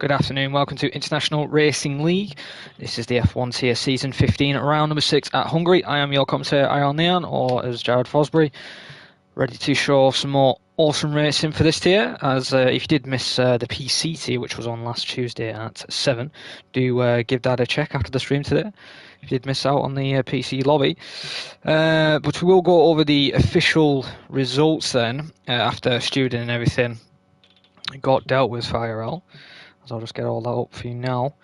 Good afternoon, welcome to International Racing League. This is the F1 tier season 15, round number 6 at Hungary. I am your commentator, IRL Neon, or as Jared Fosbury, ready to show off some more awesome racing for this tier. As if you did miss the PC tier, which was on last Tuesday at 7, do give that a check after the stream today, if you did miss out on the PC lobby. But we will go over the official results then, after student and everything got dealt with for IRL. So I'll just get all that up for you now.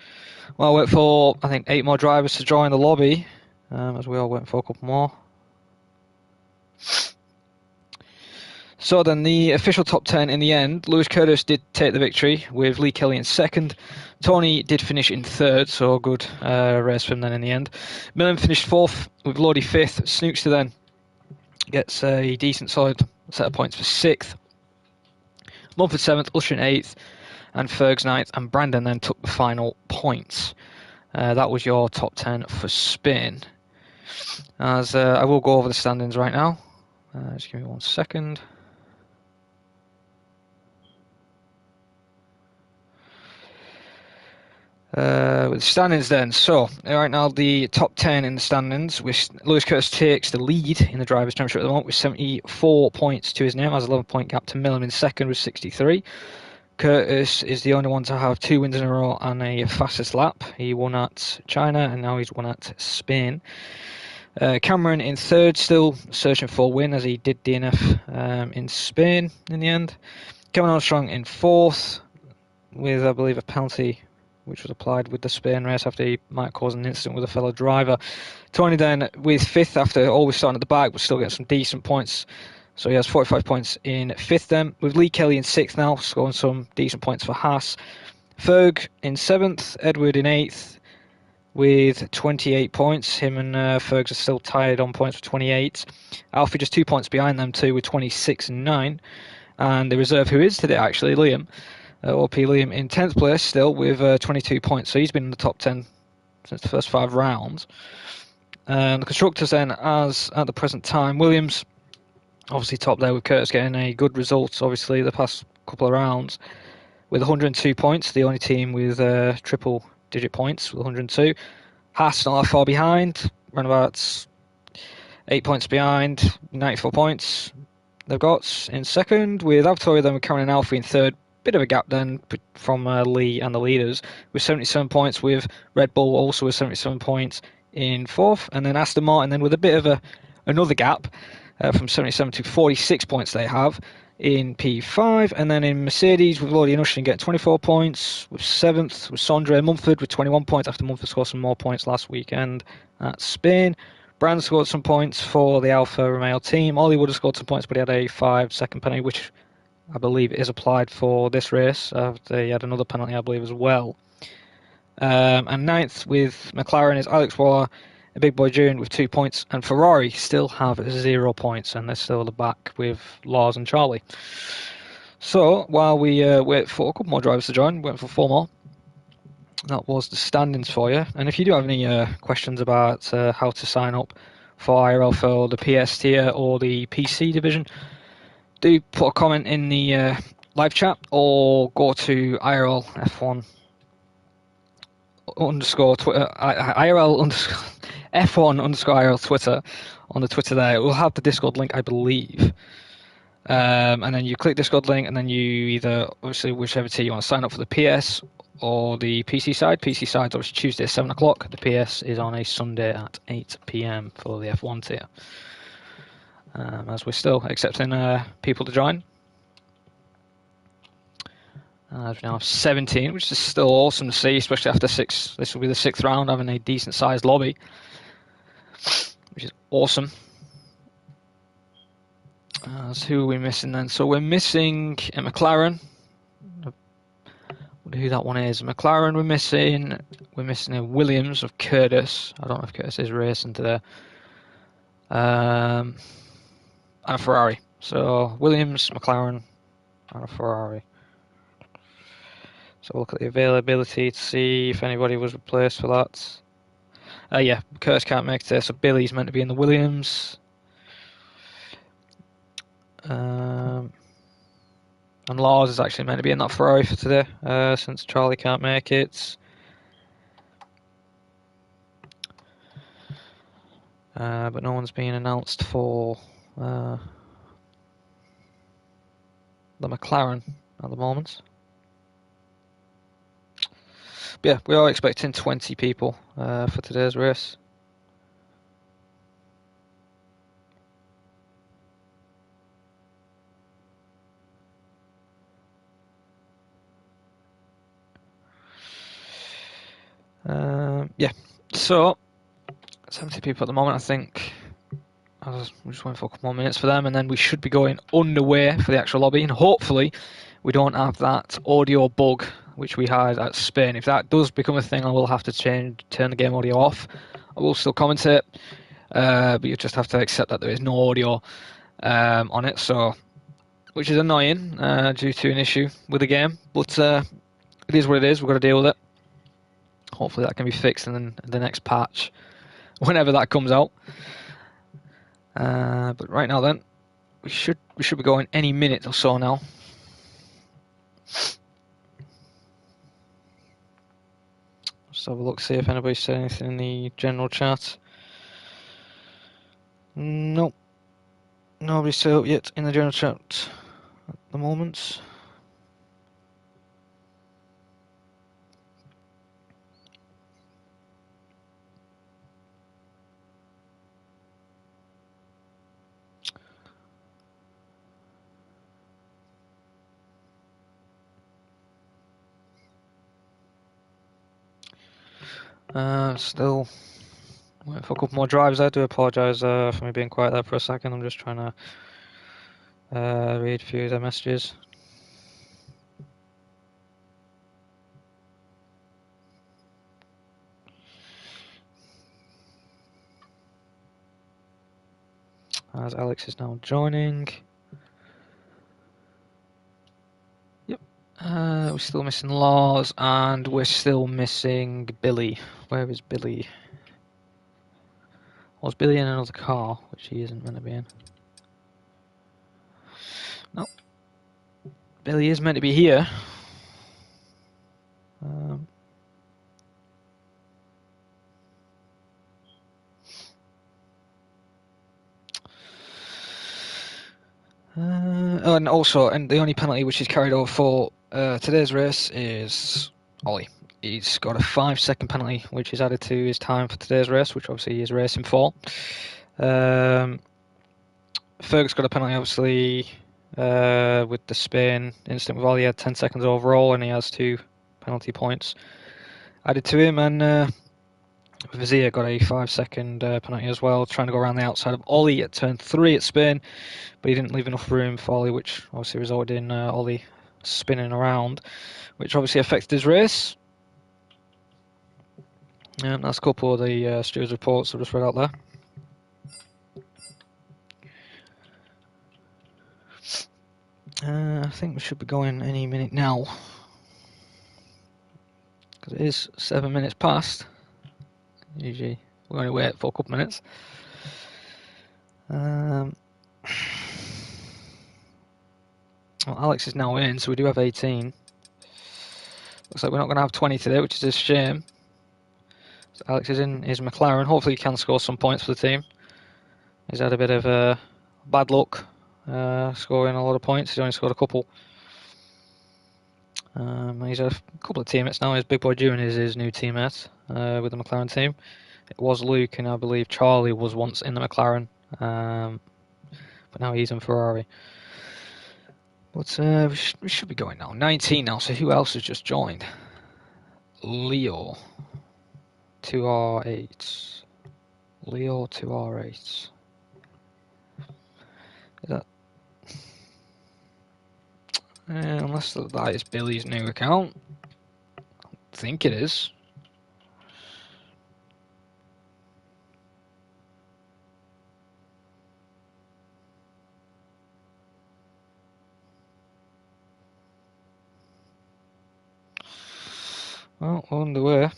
Well, I'll wait for, I think, 8 more drivers to join the lobby, as we all wait for a couple more. So then, the official top 10 in the end, Lewis Curtis did take the victory with Lee Kelly in second. Tony did finish in third, so good race for him then in the end. Millen finished fourth with Lodi fifth. Snookster then gets a decent solid set of points for sixth. Mumford seventh, Usher in eighth, and Fergs ninth, and Brandon then took the final points. That was your top 10 for Spain. As I will go over the standings right now. Just give me 1 second. With the standings then, so right now the top 10 in the standings, with Lewis Curtis takes the lead in the Drivers' Championship at the moment with 74 points to his name, has an 11-point gap to Millam in second with 63. Curtis is the only one to have 2 wins in a row and a fastest lap. He won at China and now he's won at Spain. Cameron in third, still searching for a win as he did DNF in Spain in the end. Kevin Armstrong in fourth with, I believe, a penalty which was applied with the Spain race after he might cause an incident with a fellow driver. Tony then with fifth after always starting at the back, but still get some decent points. So he has 45 points in fifth then, with Lee Kelly in sixth now, scoring some decent points for Haas. Ferg in seventh, Edward in eighth with 28 points. Him and Fergs are still tied on points with 28. Alfie just 2 points behind them too with 26 and 9. And the reserve who is today actually, Liam, OP Liam in 10th place still with 22 points. So he's been in the top 10 since the first 5 rounds. And the constructors then, as at the present time, Williams obviously top there with Curtis getting a good result, obviously, the past couple of rounds with 102 points, the only team with triple-digit points with 102. Haas not that far behind, around about 8 points behind, 94 points they've got in second, with Avatoria then with Cameron and Alfie in third. Bit of a gap then from Lee and the leaders with 77 points, with Red Bull also with 77 points in fourth, and then Aston Martin then with a bit of another gap from 77 to 46 points they have in P5, and then in Mercedes with Lodi and Usher getting 24 points, with 7th with Sondre Mumford with 21 points after Mumford scored some more points last weekend at Spain. Brand scored some points for the Alfa Romeo team. Ollie would have scored some points, but he had a 5-second penalty, which I believe is applied for this race. He had another penalty, I believe, as well. And 9th with McLaren is Alex Waller, a big boy June with 2 points, and Ferrari still have 0 points, and they're still at the back with Lars and Charlie. So while we wait for a couple more drivers to join, waiting for 4 more, that was the standings for you. And if you do have any questions about how to sign up for IRL for the PS tier or the PC division, do put a comment in the live chat or go to IRL F1 underscore Twitter, IRL underscore F1 underscore IRL Twitter on the Twitter there. It will have the Discord link, I believe. And then you click Discord link, and then you either, obviously, whichever tier you want to sign up for the PS or the PC side. PC side's obviously Tuesday at 7 o'clock. The PS is on a Sunday at 8 PM for the F1 tier. As we're still accepting people to join. We now have 17, which is still awesome to see, especially after 6. This will be the 6th round, having a decent-sized lobby, which is awesome. So who are we missing then? So we're missing a McLaren. I wonder who that one is. McLaren we're missing. We're missing a Williams of Curtis. I don't know if Curtis is racing today. And a Ferrari. So Williams, McLaren, and a Ferrari. So we'll look at the availability to see if anybody was replaced for that. Yeah, Curtis can't make it, so Billy's meant to be in the Williams. And Lars is actually meant to be in that Ferrari for today, since Charlie can't make it. But no one's been announced for the McLaren at the moment. But yeah, we are expecting 20 people for today's race. Yeah, so 70 people at the moment, I think. I'm just waiting for a couple more minutes for them, and then we should be going underway for the actual lobby, and hopefully we don't have that audio bug which we had at Spain. If that does become a thing, I will have to turn the game audio off. I will still commentate, but you just have to accept that there is no audio on it, so which is annoying due to an issue with the game, but it is what it is. We've got to deal with it. Hopefully that can be fixed in the next patch, whenever that comes out. But right now, then, we should be going any minute or so now. Just have a look, see if anybody said anything in the general chat. Nope, nobody's said up yet in the general chat at the moment. Still waiting for a couple more drivers. I do apologise for me being quiet there for a second. I'm just trying to read a few of their messages. As Alex is now joining. Yep. We're still missing Lars, and we're still missing Billy. Where is Billy? Was Billy in another car, which he isn't meant to be in? No. Billy is meant to be here. And also, the only penalty which is carried over for today's race is Ollie. He's got a 5-second penalty, which is added to his time for today's race, which obviously he is racing for. Fergus got a penalty, obviously, with the Spain incident with Ollie. He had 10 seconds overall, and he has 2 penalty points added to him. And Vizia got a 5-second penalty as well, trying to go around the outside of Ollie at turn 3 at Spain, but he didn't leave enough room for Ollie, which obviously resulted in Ollie spinning around, which obviously affected his race. And that's a couple of the stewards' reports I've just read out there. I think we should be going any minute now, because it is 7 minutes past. Usually we only wait for a couple minutes. Well, Alex is now in, so we do have 18. Looks like we're not going to have 20 today, which is a shame. So Alex is in his McLaren. Hopefully he can score some points for the team. He's had a bit of bad luck scoring a lot of points. He's only scored a couple. He's had a couple of teammates now. His big boy June is his new teammate with the McLaren team. It was Luke, and I believe Charlie was once in the McLaren, but now he's in Ferrari. But we should be going now. 19 now, so who else has just joined? Leo. 2R8. Leo 2R8. Is that... unless that is Billy's new account. I think it is. Well, we're underway.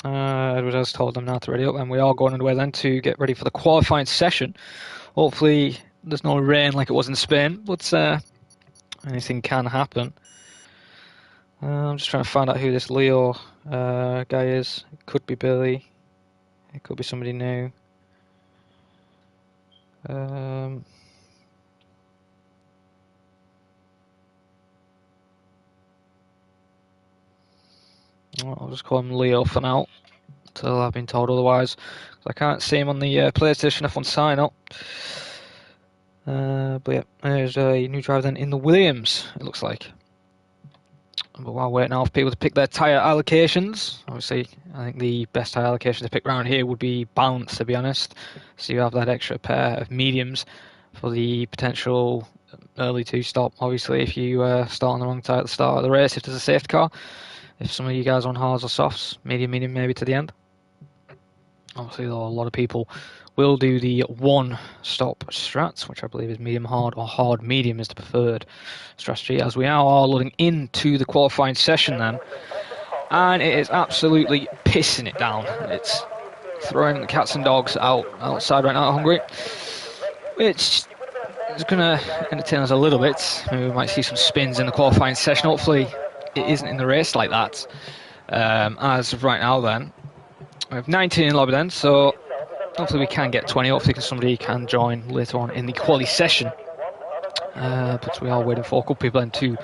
Edward has told them now to ready up, and we are going underway then to get ready for the qualifying session. Hopefully there's no rain like it was in Spain, but Anything can happen. I'm just trying to find out who this Leo guy is. It could be Billy. It could be somebody new. I'll just call him Leo for now, until I've been told otherwise. I can't see him on the PlayStation F1 sign up. But yeah, there's a new driver then in the Williams, it looks like. But while waiting now for people to pick their tyre allocations, obviously I think the best tyre allocation to pick around here would be balance, to be honest. So you have that extra pair of mediums for the potential early two-stop. Obviously, if you start on the wrong tyre at the start of the race, if there's a safety car, if some of you guys are on hards or softs, medium maybe to the end. Obviously, though, a lot of people will do the one-stop strats, which I believe is medium hard or hard medium is the preferred strategy, as we now are loading into the qualifying session then. And it is absolutely pissing it down. It's throwing the cats and dogs outside right now at Hungary, which is going to entertain us a little bit. Maybe we might see some spins in the qualifying session. Hopefully it isn't in the race like that. As of right now then, we have 19 in lobby then, so hopefully we can get 20. Hopefully somebody can join later on in the quali session. But we are waiting for a couple people then to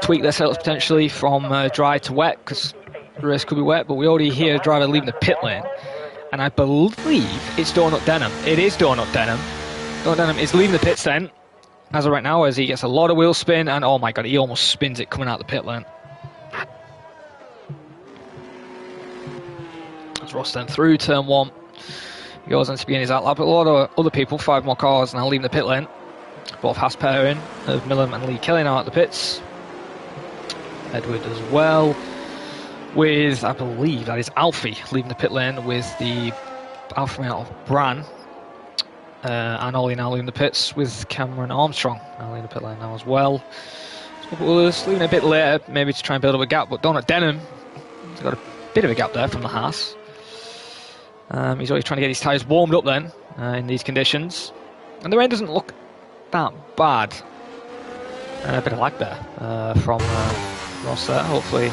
tweak their setups potentially from dry to wet, because the race could be wet. But we already hear a driver leaving the pit lane, and I believe it's Donut Denham. It is Donut Denham. Donut Denham is leaving the pits then, as of right now, as he gets a lot of wheel spin, and oh my god, he almost spins it coming out the pit lane. As Ross then through turn one, he goes on to begin his outlap. But a lot of other people, 5 more cars now leaving the pit lane. Both Haas pairing of Millam and Lee Kelly now at the pits. Edward as well, with, I believe that is Alfie leaving the pit lane with the Alfa Romeo of Bran. And Ollie now leaving the pits with Cameron Armstrong now leaving the pit lane now as well. Others leaving a bit later, maybe to try and build up a gap, but Donut Denham has got a bit of a gap there from the Haas. He's always trying to get his tyres warmed up then in these conditions. And the rain doesn't look that bad. A bit of lag there from Ross there. Hopefully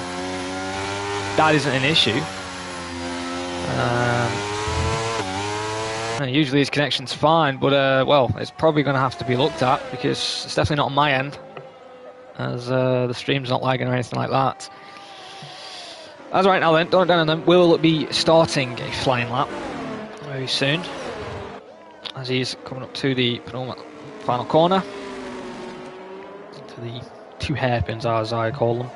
that isn't an issue. Usually his connection's fine, but well, it's probably going to have to be looked at, because it's definitely not on my end, as the stream's not lagging or anything like that. As right now then, Donut Denham will be starting a flying lap very soon, as he's coming up to the penultimate final corner, to the 2 hairpins as I call them.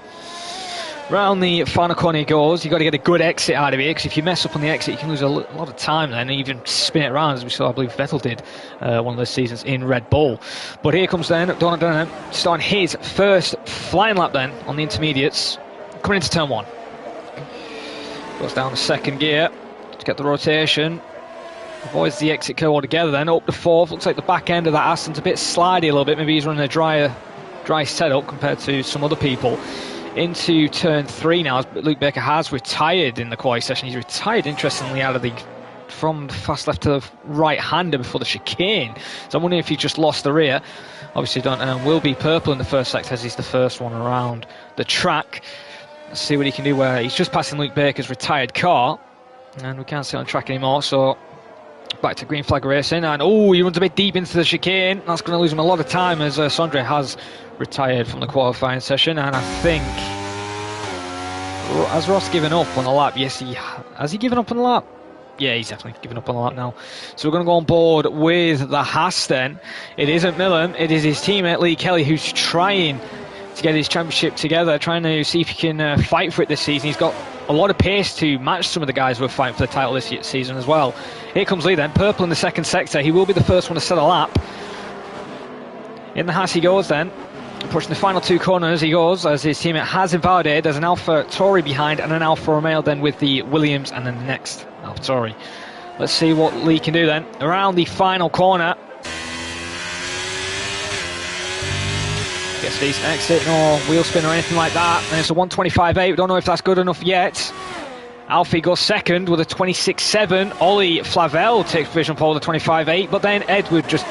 Round the final corner he goes. You've got to get a good exit out of here, because if you mess up on the exit you can lose a lot of time then, and even spin it around, as we saw, I believe Vettel did one of those seasons in Red Bull. But here comes then Donut Denham starting his first flying lap then on the intermediates, coming into turn 1. Goes down the second gear to get the rotation. Avoids the exit curve altogether then. Up to 4th. Looks like the back end of that Aston's a bit slidey a little bit. Maybe he's running a dry setup compared to some other people. Into turn 3 now, as Luke Baker has retired in the quali session. He's retired, interestingly, out of the from fast left to the right-hander before the chicane. So I'm wondering if he just lost the rear. Obviously, will be purple in the first sector, as he's the first one around the track. Let's see what he can do, where he's just passing Luke Baker's retired car, and we can't see it on track anymore. So back to green flag racing, and oh, he runs a bit deep into the chicane. That's going to lose him a lot of time, as Sondre has retired from the qualifying session. And I think, has Ross given up on the lap? Yes, has he given up on the lap? Yeah, he's definitely given up on the lap now. So we're going to go on board with the Haas then. It isn't Millam, it is his teammate Lee Kelly, who's trying to get his championship together, trying to see if he can fight for it this season. He's got a lot of pace to match some of the guys who are fighting for the title this season as well. Here comes Lee then, purple in the second sector. He will be the first one to set a lap. In the Haas he goes then, pushing the final 2 corners he goes, as his teammate has invalidated. There's an Alfa Tauri behind and an Alfa Romeo then with the Williams, and then the next Alfa Tauri. Let's see what Lee can do then. Around the final corner. Gets a decent exit, no wheel spin or anything like that. And it's a 125.8. We don't know if that's good enough yet. Alfie goes second with a 26.7. Ollie Flavel takes provisional pole with a 25.8. But then Edward just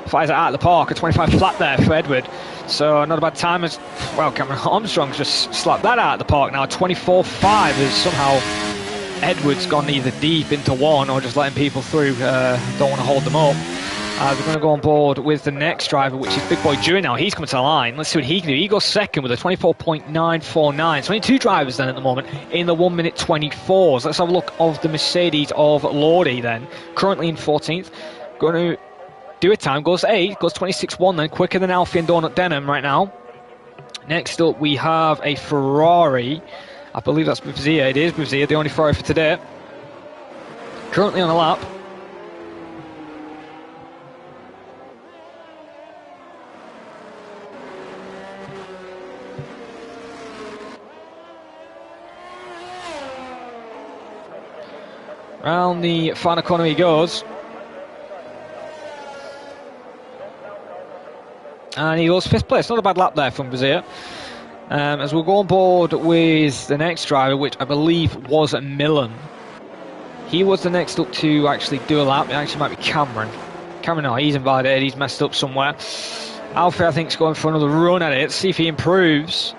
fires it out of the park. A 25 flat there for Edward. So not a bad time as well. Cameron Armstrong's just slapped that out of the park now. 24.5 as somehow Edward's gone either deep into one or just letting people through. Don't want to hold them up. We're going to go on board with the next driver, which is Big Boy Dewey now. He's coming to the line. Let's see what he can do. He goes second with a 24.949. 22 drivers then at the moment in the 1 minute 24s. Let's have a look of the Mercedes of Lordy then. Currently in 14th. Going to do a time. Goes 8. Goes 26.1 then. Quicker than Alfie and Donut Denham right now. Next up we have a Ferrari. I believe that's Bavzia. It is Bavzia, the only Ferrari for today. Currently on a lap. Round the final corner he goes. And he goes 5th place. Not a bad lap there from Brazil. As we'll go on board with the next driver, which I believe was Millen. He was the next up to actually do a lap. It actually might be Cameron. Cameron, no, he's invalidated. He's messed up somewhere. Alfie, I think, is going for another run at it. See if he improves.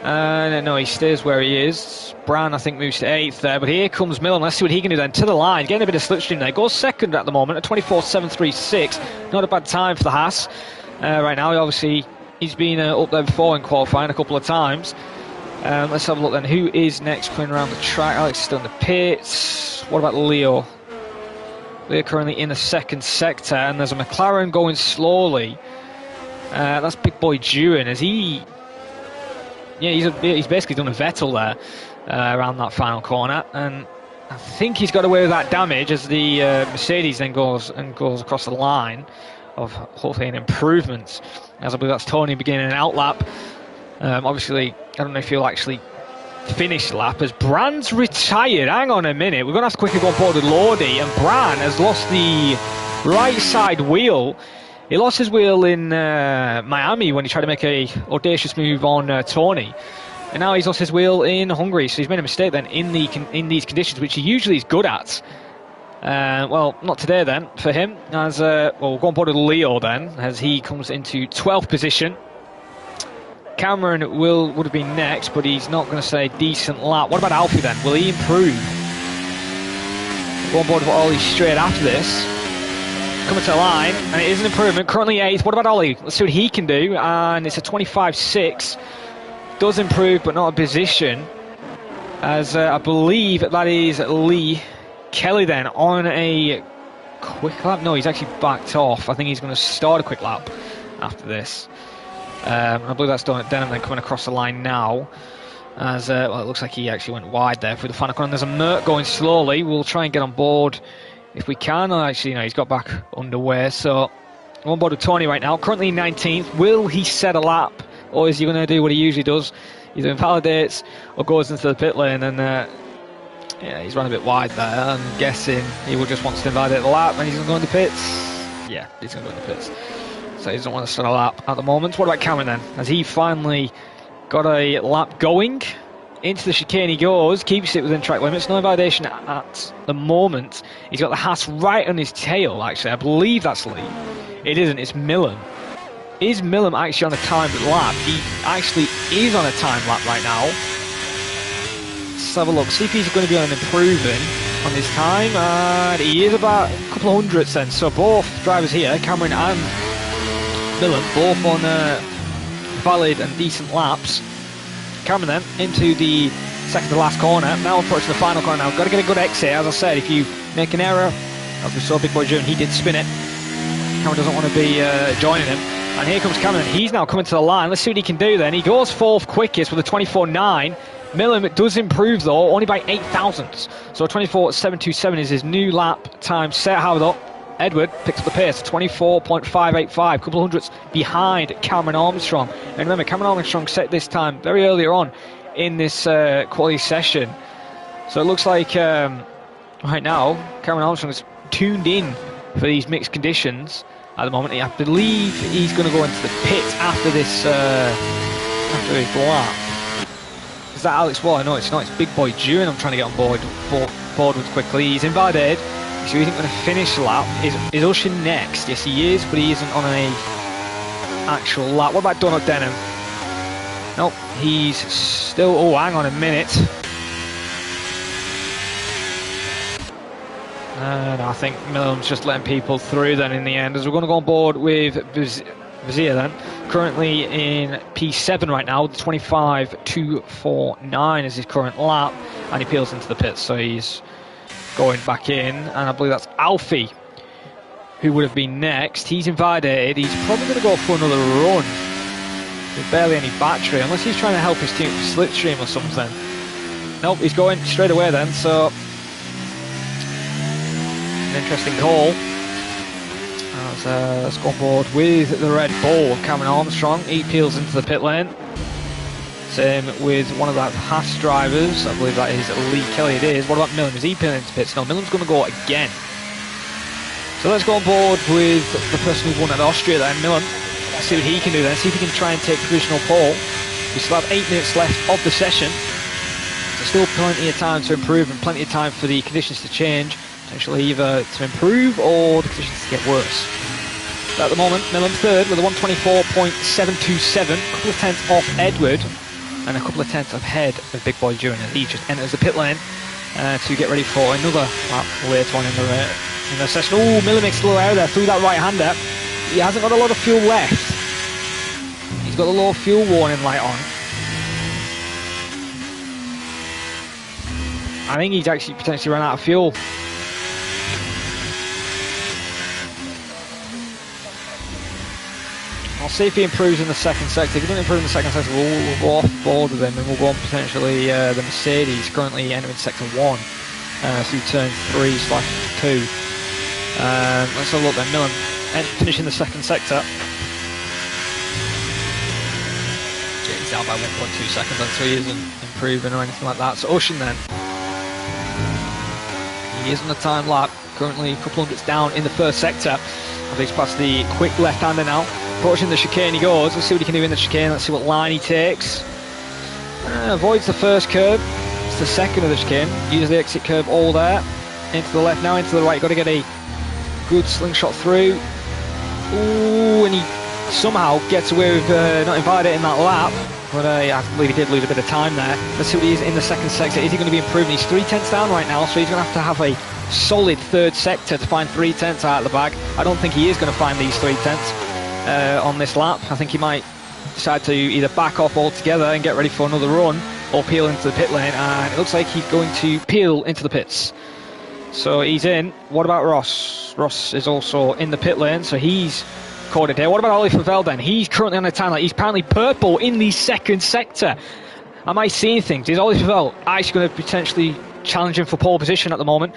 No, he stays where he is. Brown, I think, moves to 8th there. But here comes Millen. Let's see what he can do then. To the line. Getting a bit of slipstream there. Goes second at the moment at 24.736. Not a bad time for the Haas. Right now, obviously, he's been up there before in qualifying a couple of times. Let's have a look then. Who is next coming around the track? Alex is still in the pits. What about Leo? Leo currently in the second sector. And there's a McLaren going slowly. That's Big Boy Dewey. As he... Yeah, he's basically done a Vettel there around that final corner, and I think he's got away with that damage as the Mercedes then goes across the line of hopefully an improvement. As I believe that's Tony beginning an out lap. Obviously, I don't know if he'll actually finish lap as Brand's retired. Hang on a minute, we're going to have to quickly go on board with Lordy, and Brand has lost the right side wheel. He lost his wheel in Miami when he tried to make a audacious move on Tony, and now he's lost his wheel in Hungary. So he's made a mistake then in these conditions, which he usually is good at. Well, not today then for him. As we'll go on board with Leo then, as he comes into 12th position. Cameron would have been next, but he's not going to say decent lap. What about Alfie then? Will he improve? We'll go on board with Ollie straight after this. Coming to the line, and it is an improvement. Currently 8th. What about Ollie? Let's see what he can do. And it's a 25.6. Does improve, but not a position. As I believe that is Lee Kelly then on a quick lap. No, he's actually backed off. I think he's going to start a quick lap after this. I believe that's done at Denham then coming across the line now. As well, it looks like he actually went wide there for the final corner. There's a Merc going slowly. We'll try and get on board if we can. Actually, he's got back underway. So, I'm on board with Tony right now. Currently 19th. Will he set a lap? Or is he going to do what he usually does? Either invalidates or goes into the pit lane. And, yeah, he's run a bit wide there. I'm guessing he will just want to invalidate the lap and he's going to go into pits. Yeah, he's going to go into pits. So, he doesn't want to start a lap at the moment. What about Cameron then? Has he finally got a lap going? Into the chicane he goes, keeps it within track limits. No invalidation at the moment. He's got the Haas right on his tail, actually. I believe that's Lee. It isn't, it's Millen. Is Millen actually on a timed lap? He actually is on a timed lap right now. Let's have a look. See if he's going to be on an improving on his time. And he is about a couple of hundredths then. So both drivers here, Cameron and Millen, both on valid and decent laps. Cameron then into the second to last corner. Now approaching the final corner now. Got to get a good exit. As I said, if you make an error, as we saw Big Boy June, he did spin it. Cameron doesn't want to be joining him. And here comes Cameron. He's now coming to the line. Let's see what he can do then. He goes 4th quickest with a 24.9. Millen does improve though, only by 8 thousandths. So 24.727 is his new lap time set. However, Edward picks up the pace, 24.585, couple of hundredths behind Cameron Armstrong. And remember, Cameron Armstrong set this time very earlier on in this quality session. So it looks like right now, Cameron Armstrong is tuned in for these mixed conditions at the moment. I believe he's going to go into the pit after this lap. Is that Alex Waller? No, it's not. It's Big Boy Dewey I'm trying to get on board with quickly. He's invalidated. So he isn't going to finish the lap. Is Ushin next? Yes, he is, but he isn't on a actual lap. What about Donut Denham? Nope, he's still... Oh, hang on a minute. And I think Millam's just letting people through then in the end, as we're going to go on board with Vizier then. Currently in P7 right now, with 25.249 is his current lap, and he peels into the pits, so he's going back in, and I believe that's Alfie who would have been next. He's invalidated. He's probably going to go for another run with barely any battery, unless he's trying to help his team for slipstream or something. Nope, he's going straight away then, so an interesting call. Let's go on board with the Red Bull. Cameron Armstrong, he peels into the pit lane. Same with one of the Haas drivers. I believe that is Lee Kelly. It is. What about Millam? Is he peeling into pits? No, Millam's going to go again. So let's go on board with the person who won at Austria then, Millam. Let's see what he can do then. See if he can try and take provisional pole. We still have 8 minutes left of the session. So still plenty of time to improve and plenty of time for the conditions to change. Potentially either to improve or the conditions to get worse. But at the moment, Millam third with a 124.727, a couple of tenths off Edward, and a couple of tenths ahead of Big Boy Junior. He just enters the pit lane to get ready for another lap later on in the session. Oh, Millam makes a little error there through that right-hander. He hasn't got a lot of fuel left. He's got the low fuel warning light on. I think he's actually potentially run out of fuel. I'll see if he improves in the second sector. If he doesn't improve in the second sector, we'll go off board with him and we'll go on potentially the Mercedes, currently entering sector 1 through turn 3/2. Let's have a look then. Millam finishing the second sector. Yeah, he's down by 1.2 seconds, so he isn't improving or anything like that. So Ocean then. He is on a time lap, currently a couple hundreds down in the first sector. I think he's past the quick left-hander now. Approaching the chicane he goes. Let's see what he can do in the chicane. Let's see what line he takes. Avoids the first curve. It's the second of the chicane. Uses the exit curve all there. Into the left now, into the right. Got to get a good slingshot through. Ooh, and he somehow gets away with not invalidating that lap. But I believe he did lose a bit of time there. Let's see what he is in the second sector. Is he going to be improving? He's 3 tenths down right now, so he's going to have a solid third sector to find 3 tenths out of the bag. I don't think he is going to find these 3 tenths on this lap. I think he might decide to either back off altogether and get ready for another run, or peel into the pit lane, and it looks like he's going to peel into the pits. So he's in. What about Ross? Ross is also in the pit lane, so he's caught it here. What about Ollie Favell then? He's currently on a time. He's apparently purple in the second sector. Am I seeing things? Is Ollie Favell actually going to potentially challenge him for pole position at the moment?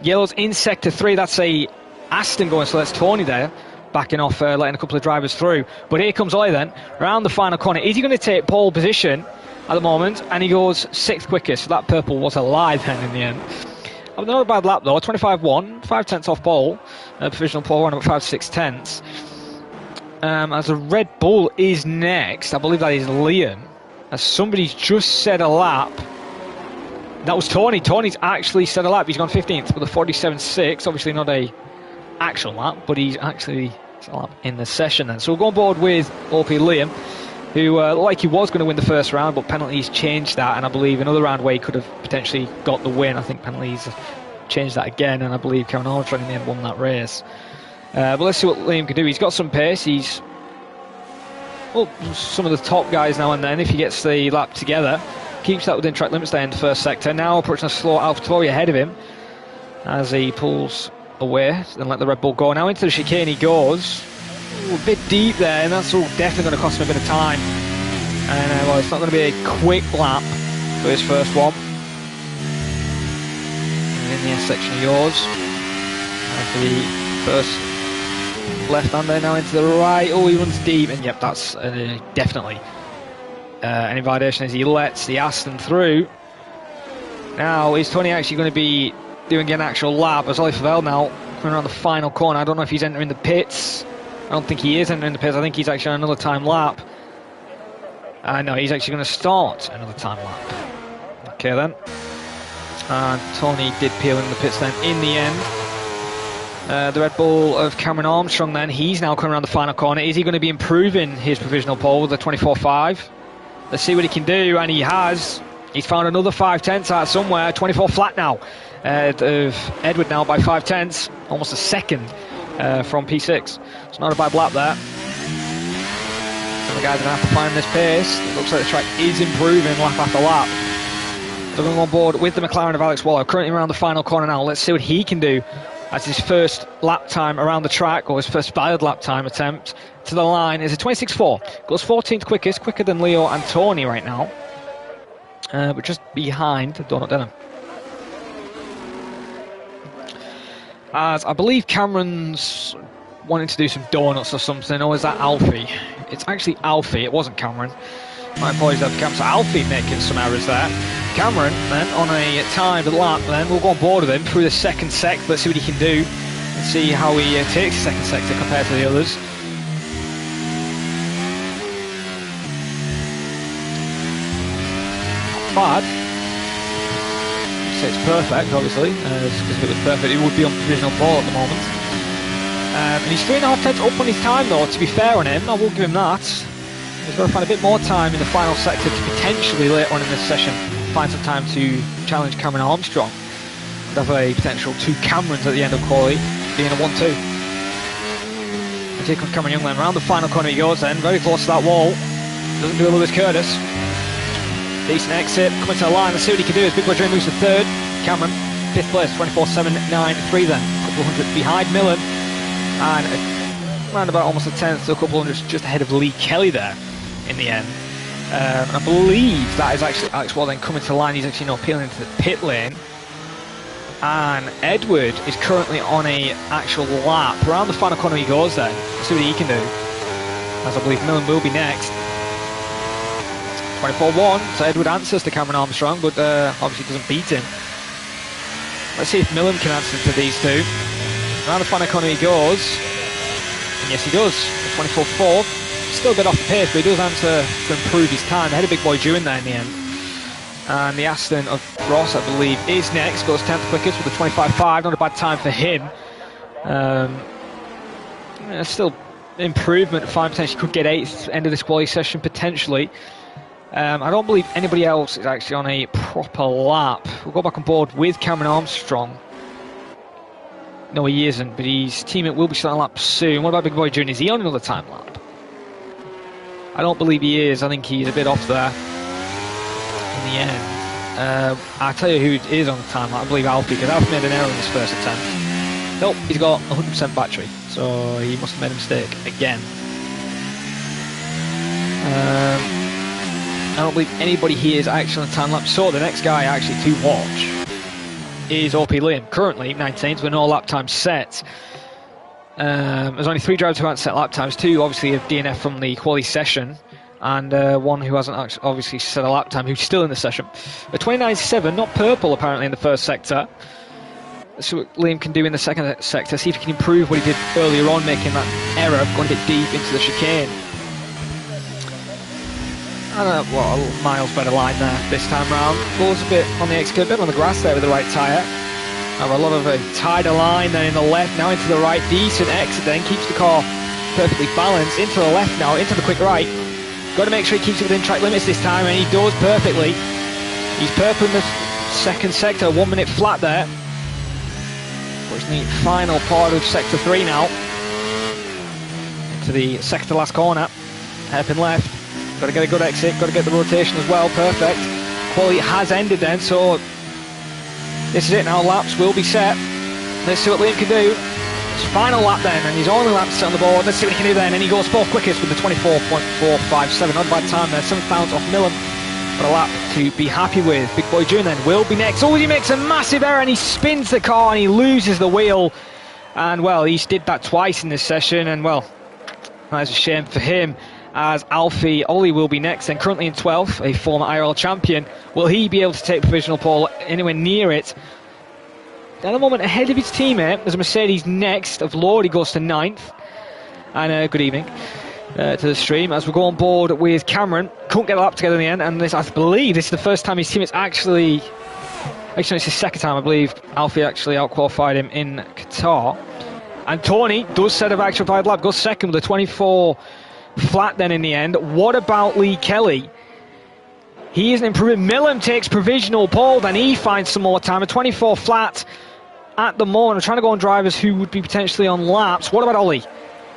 Yellow's in sector 3. That's a Aston going, so that's Tony there, backing off, letting a couple of drivers through. But here comes Ollie then, around the final corner. Is he going to take pole position at the moment? And he goes 6th quickest, so that purple was alive then in the end. Not a bad lap though, 25.1, 5 tenths off pole, provisional pole run about 5-6 tenths. As a Red Bull is next, I believe that is Liam, as somebody's just set a lap. That was Tony. Tony's actually set a lap. He's gone 15th with a 47.6, obviously not a actual lap, but he's actually set a lap in the session then. So we'll go on board with OP Liam, who like he was going to win the first round, but penalties changed that, and I believe another round where he could have potentially got the win. I think penalties changed that again, and I believe Karen Armstrong in the end won that race. But let's see what Liam can do. He's got some pace. He's some of the top guys now and then if he gets the lap together. Keeps that within track limits there in the first sector. Now approaching a slow AlphaTauri ahead of him as he pulls away and let the Red Bull go. Now into the chicane he goes. Ooh, a bit deep there, and that's all definitely going to cost him a bit of time. And well, it's not going to be a quick lap for his first one. And in the S section of yours, for the first left-hander now into the right. Oh, he runs deep, and yep, that's definitely an invalidation as he lets the Aston through. Now, is Tony actually going to be doing an actual lap? As Ollie Favell now coming around the final corner. I don't know if he's entering the pits. I don't think he is entering the pits. I think he's actually on another time lap. No, he's actually going to start another time lap. Okay then. And Tony did peel in the pits then in the end. The Red Bull of Cameron Armstrong then, he's now coming around the final corner. Is he going to be improving his provisional pole with the 24.5? Let's see what he can do, and he has. He's found another 5 tenths out somewhere. 24 flat now of Edward now by 5 tenths, almost a second from P6. It's not a bad lap there. Some of the guys are going to have to find this pace. It looks like the track is improving lap after lap. They're going on board with the McLaren of Alex Waller, currently around the final corner now. Let's see what he can do as his first lap time around the track, or his first valid lap time attempt to the line is a 26.4. Goes 14th quickest, quicker than Leo and Tony right now, but just behind Donut Denham. As I believe Cameron's wanting to do some donuts or something, or is that Alfie? It's actually Alfie, it wasn't Cameron. My apologies there for Cameron. So Alfie making some errors there. Cameron then on a timed lap, then we'll go on board with him through the second sector. Let's see what he can do and see how he takes the second sector compared to the others. Not bad. Say it's perfect, obviously, because if it was perfect, it would be on provisional pole at the moment. And he's 3.5 tenths up on his time, though. To be fair on him, I will give him that. He's got to find a bit more time in the final sector to potentially later on in this session find some time to challenge Cameron Armstrong and have a potential 2 Camerons at the end of quali, being a 1-2. And here comes Cameron Youngland around the final corner he goes then, very close to that wall. Doesn't do a Lewis Curtis. Decent exit, coming to the line. Let's see what he can do as Big Boy Dream moves to 3rd. Cameron, 5th place, 24.793 then. A couple of hundred behind Millen. And around about almost a tenth to a couple hundreds just ahead of Lee Kelly there in the end. And I believe that is actually Alex Waller then coming to the line. He's actually not peeling into the pit lane. And Edward is currently on a actual lap. Around the final corner he goes then. Let's see what he can do. As I believe Millen will be next. 24.1, so Edward answers to Cameron Armstrong, but obviously doesn't beat him. Let's see if Millen can answer to these two. Around the final corner he goes. And yes, he does. 24.4. Still a bit off the pace, but he does answer to improve his time. They had a Big Boy Jew in there in the end. And the Aston of Ross, I believe, is next. Goes 10th quickest with a 25.5. Not a bad time for him. Still improvement. Fine potentially could get 8th end of this quality session potentially. I don't believe anybody else is actually on a proper lap. We'll go back on board with Cameron Armstrong. No, he isn't, but his teammate will be starting a lap soon. What about Big Boy June? Is he on another time lap? I don't believe he is. I think he's a bit off there in the end. I'll tell you who is on the time lap. I believe Alfie, because Alfie made an error in his first attempt. Nope, he's got 100% battery, so he must have made a mistake again. I don't believe anybody here is actually on the time lapse. So the next guy actually to watch is OP Liam, currently 19th with no lap time set. There's only 3 drivers who haven't set lap times, 2 obviously of DNF from the quali session, and 1 who hasn't actually obviously set a lap time, who's still in the session. A 29.7, not purple apparently in the first sector. Let's see what Liam can do in the second sector, see if he can improve what he did earlier on, making that error, going a bit deep into the chicane. I don't know, well, a miles better line there this time round. Goes a bit on the exit, a bit on the grass there with the right tyre. Have a lot of a tighter line then in the left, now into the right. Decent exit then, keeps the car perfectly balanced. Into the left now, into the quick right. Got to make sure he keeps it within track limits this time, and he does perfectly. He's purple in the second sector, 1 minute flat there. Pushing the final part of sector 3 now. Into the second to last corner, hairpin left. Got to get a good exit, got to get the rotation as well, perfect. Quality has ended then, so this is it now, laps will be set. Let's see what Liam can do. It's final lap then, and his only lap set on the board. Let's see what he can do then, and he goes 4th quickest with the 24.457, not a bad time there, 7 pounds off Millen. But a lap to be happy with. Big Boy June then will be next. Oh, he makes a massive error, and he spins the car, and he loses the wheel. And well, he did that twice in this session, and well, that's a shame for him. As Alfie Ollie will be next, and currently in 12th, a former IRL champion. Will he be able to take provisional pole anywhere near it? At the moment, ahead of his teammate, there's a Mercedes next of Lord. He goes to 9th. And good evening to the stream as we go on board with Cameron. Couldn't get a lap together in the end, and this, I believe this is the first time his teammates actually Actually, it's his second time, I believe. Alfie actually outqualified him in Qatar. And Tony does set a rectified lap, goes second with a 24 flat then in the end. What about Lee Kelly? He isn't improving. Millen takes provisional pole, then he finds some more time. A 24 flat at the moment. I'm trying to go on drivers who would be potentially on laps. What about Ollie?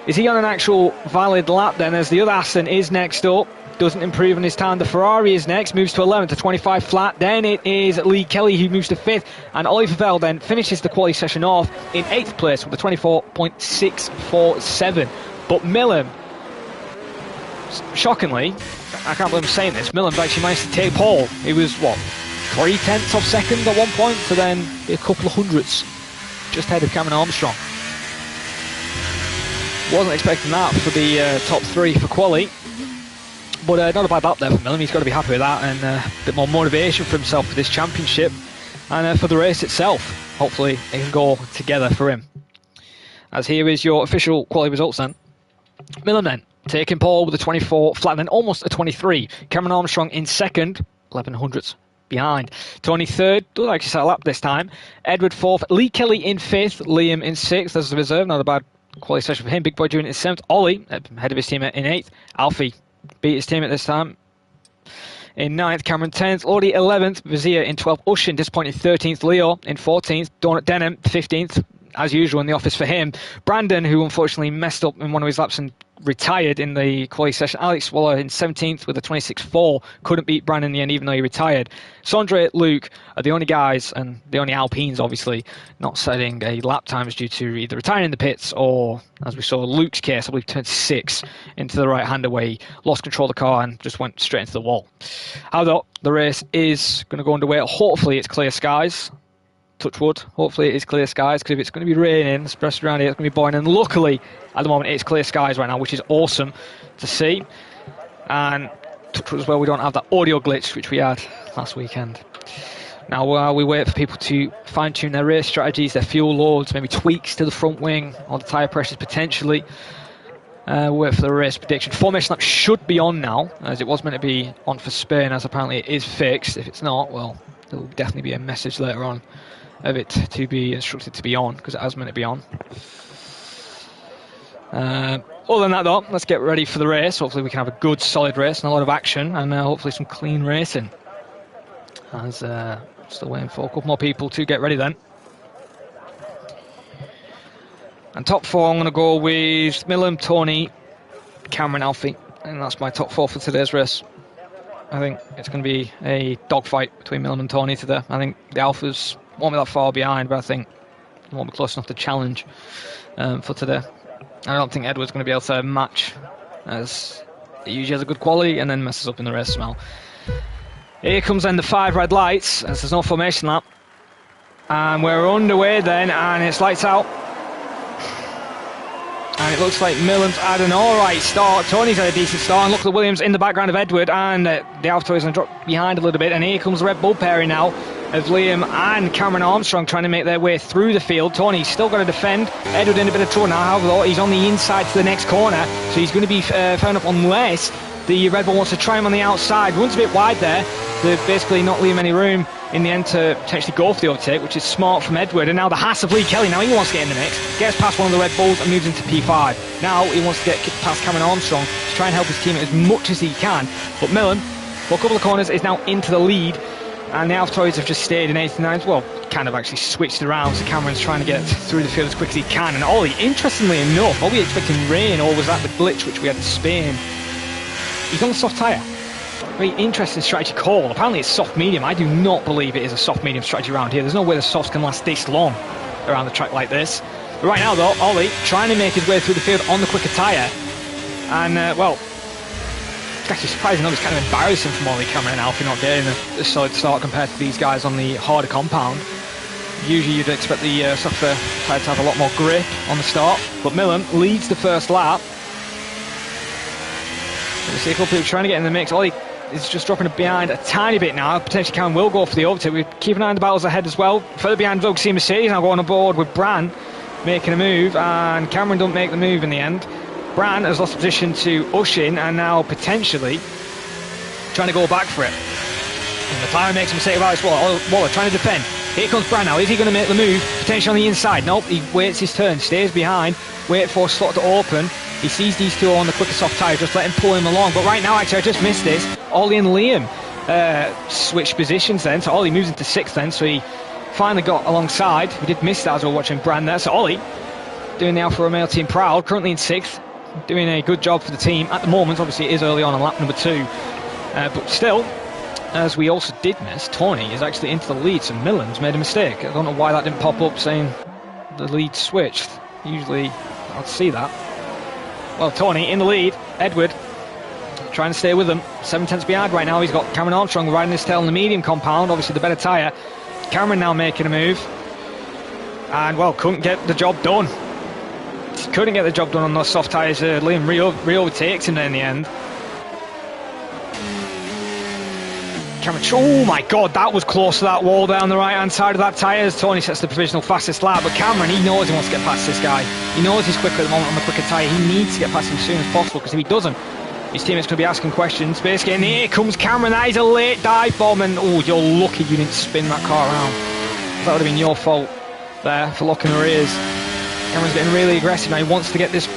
Is he on an actual valid lap then, as the other Aston is next up? Doesn't improve in his time. The Ferrari is next, moves to 11th, to 25 flat. Then it is Lee Kelly who moves to 5th, and Ollie Favell then finishes the quality session off in 8th place with a 24.647. But Millen, shockingly, I can't believe I'm saying this, Millen actually managed to take pole. He was, what, 3/10 of second at one point, to then be a couple of hundredths just ahead of Cameron Armstrong. Wasn't expecting that for the top 3 for quali. But not a bad lap there for Millen. He's got to be happy with that, and a bit more motivation for himself for this championship and for the race itself. Hopefully it can go together for him. As here is your official quality results then. Millen then taking pole with a 24 flat, and then almost a 23. Cameron Armstrong in second, 11 hundredths behind. Tony third, does actually set a lap this time. Edward fourth. Lee Kelly in fifth. Liam in sixth as a reserve. Not a bad quality session for him. Big Boy doing it in seventh. Ollie ahead of his teammate in eighth. Alfie beat his team at this time in 9th, Cameron 10th, Audi 11th, Vizier in 12th, Ushin disappointing 13th, Leo in 14th, Donut Denham 15th, as usual in the office for him. Brandon, who unfortunately messed up in one of his laps and retired in the quality session. Alex Waller in 17th with a 26.4, couldn't beat Brandon in the end even though he retired. Sondre, Luke are the only guys, and the only Alpines obviously, not setting a lap times due to either retiring in the pits or, as we saw Luke's case, I believe turned 6 into the right-hander where he lost control of the car and just went straight into the wall. However, the race is going to go underway. Hopefully it's clear skies. Touch wood. Hopefully it is clear skies, because if it's going to be raining, especially around here, it's going to be boring. And luckily, at the moment, it's clear skies right now, which is awesome to see. And touch wood as well, we don't have that audio glitch which we had last weekend. Now, while we wait for people to fine-tune their race strategies, their fuel loads, maybe tweaks to the front wing, or the tyre pressures potentially, wait for the race prediction. Formation lap should be on now, as it was meant to be on for Spain, as apparently it is fixed. If it's not, well, there will definitely be a message later on of it to be instructed to be on, because it has meant to be on. Other than that though, let's get ready for the race. Hopefully we can have a good solid race and a lot of action, and hopefully some clean racing. As still waiting for a couple more people to get ready then. And top 4, I'm going to go with Millen, Tony, Cameron, Alfie, and that's my top 4 for today's race. I think it's going to be a dogfight between Millen and Tony today. I think the Alphas won't be that far behind, but I think they won't be close enough to challenge for today. I don't think Edward's going to be able to match, as he usually has a good quality and then messes up in the race as well. Here comes then the 5 red lights, as there's no formation lap. And we're underway then, and it's lights out. And it looks like Millen's had an alright start. Tony's had a decent start, and look at the Williams in the background of Edward, and the Alfa is going to drop behind a little bit. And here comes the Red Bull pairing now of Liam and Cameron Armstrong trying to make their way through the field. Tony's still got to defend. Edward in a bit of trouble now, however, he's on the inside to the next corner, so he's going to be fair enough unless the Red Bull wants to try him on the outside. Runs a bit wide there to basically not leave him any room in the end to potentially go for the overtake, which is smart from Edward. And now the Haas of Lee Kelly, now he wants to get in the mix, gets past one of the Red Bulls and moves into P5. Now he wants to get past Cameron Armstrong to try and help his teammate as much as he can. But Millen, for a couple of corners, is now into the lead, and the AlphaToys have just stayed in 8th and 9th. Well, kind of actually switched around, so Cameron's trying to get through the field as quick as he can. And Ollie, interestingly enough, are we expecting rain, or was that the glitch which we had in Spain? He's on the soft tyre. Very interesting strategy call. Apparently it's soft medium. I do not believe it is a soft medium strategy around here. There's no way the softs can last this long around the track like this. But right now though, Ollie trying to make his way through the field on the quicker tyre. And well, it's actually surprising though, it's kind of embarrassing from Ollie, Cameron and Alfie not getting a solid start compared to these guys on the harder compound. Usually you'd expect the softer tyre to have a lot more grip on the start. But Millen leads the first lap. You see a couple of people trying to get in the mix. Ollie is just dropping behind a tiny bit now. Potentially Cameron will go for the overtake. We keep an eye on the battles ahead as well. Further behind, though, see Mercedes now going on board with Bran making a move, and Cameron don't make the move in the end. Bran has lost position to Ushin and now potentially trying to go back for it. McLaren makes a mistake about his Waller trying to defend. Here comes Brand now. Is he going to make the move? Potentially on the inside. Nope. He waits his turn. Stays behind. Wait for a slot to open. He sees these two on the quicker soft tyre. Just let him pull him along. But right now, actually, I just missed this. Ollie and Liam switch positions then. So Ollie moves into 6th then. So he finally got alongside. We did miss that as we were watching Brand there. So Ollie doing the Alfa Romeo team proud. Currently in 6th. Doing a good job for the team. At the moment, obviously, it is early on lap number 2. But still, as we also did miss, Tony is actually into the lead, so Millen's made a mistake. I don't know why that didn't pop up saying the lead switched. Usually I'd see that. Well, Tony in the lead. Edward trying to stay with them. 7 tenths behind right now. He's got Cameron Armstrong riding his tail in the medium compound, obviously the better tyre. Cameron now making a move. And, well, couldn't get the job done. Couldn't get the job done on those soft tyres. Liam re-overtakes him there in the end. Cameron, oh my god, that was close to that wall there on the right hand side of that tyre as Tony sets the provisional fastest lap. But Cameron, he knows he wants to get past this guy. He knows he's quicker at the moment on the quicker tyre. He needs to get past him as soon as possible, because if he doesn't, his teammate's going to be asking questions. Basically, and here comes Cameron. That is a late dive bomb, and oh, you're lucky you didn't spin that car around. That would have been your fault there for locking the rears. Cameron's getting really aggressive now. He wants to get this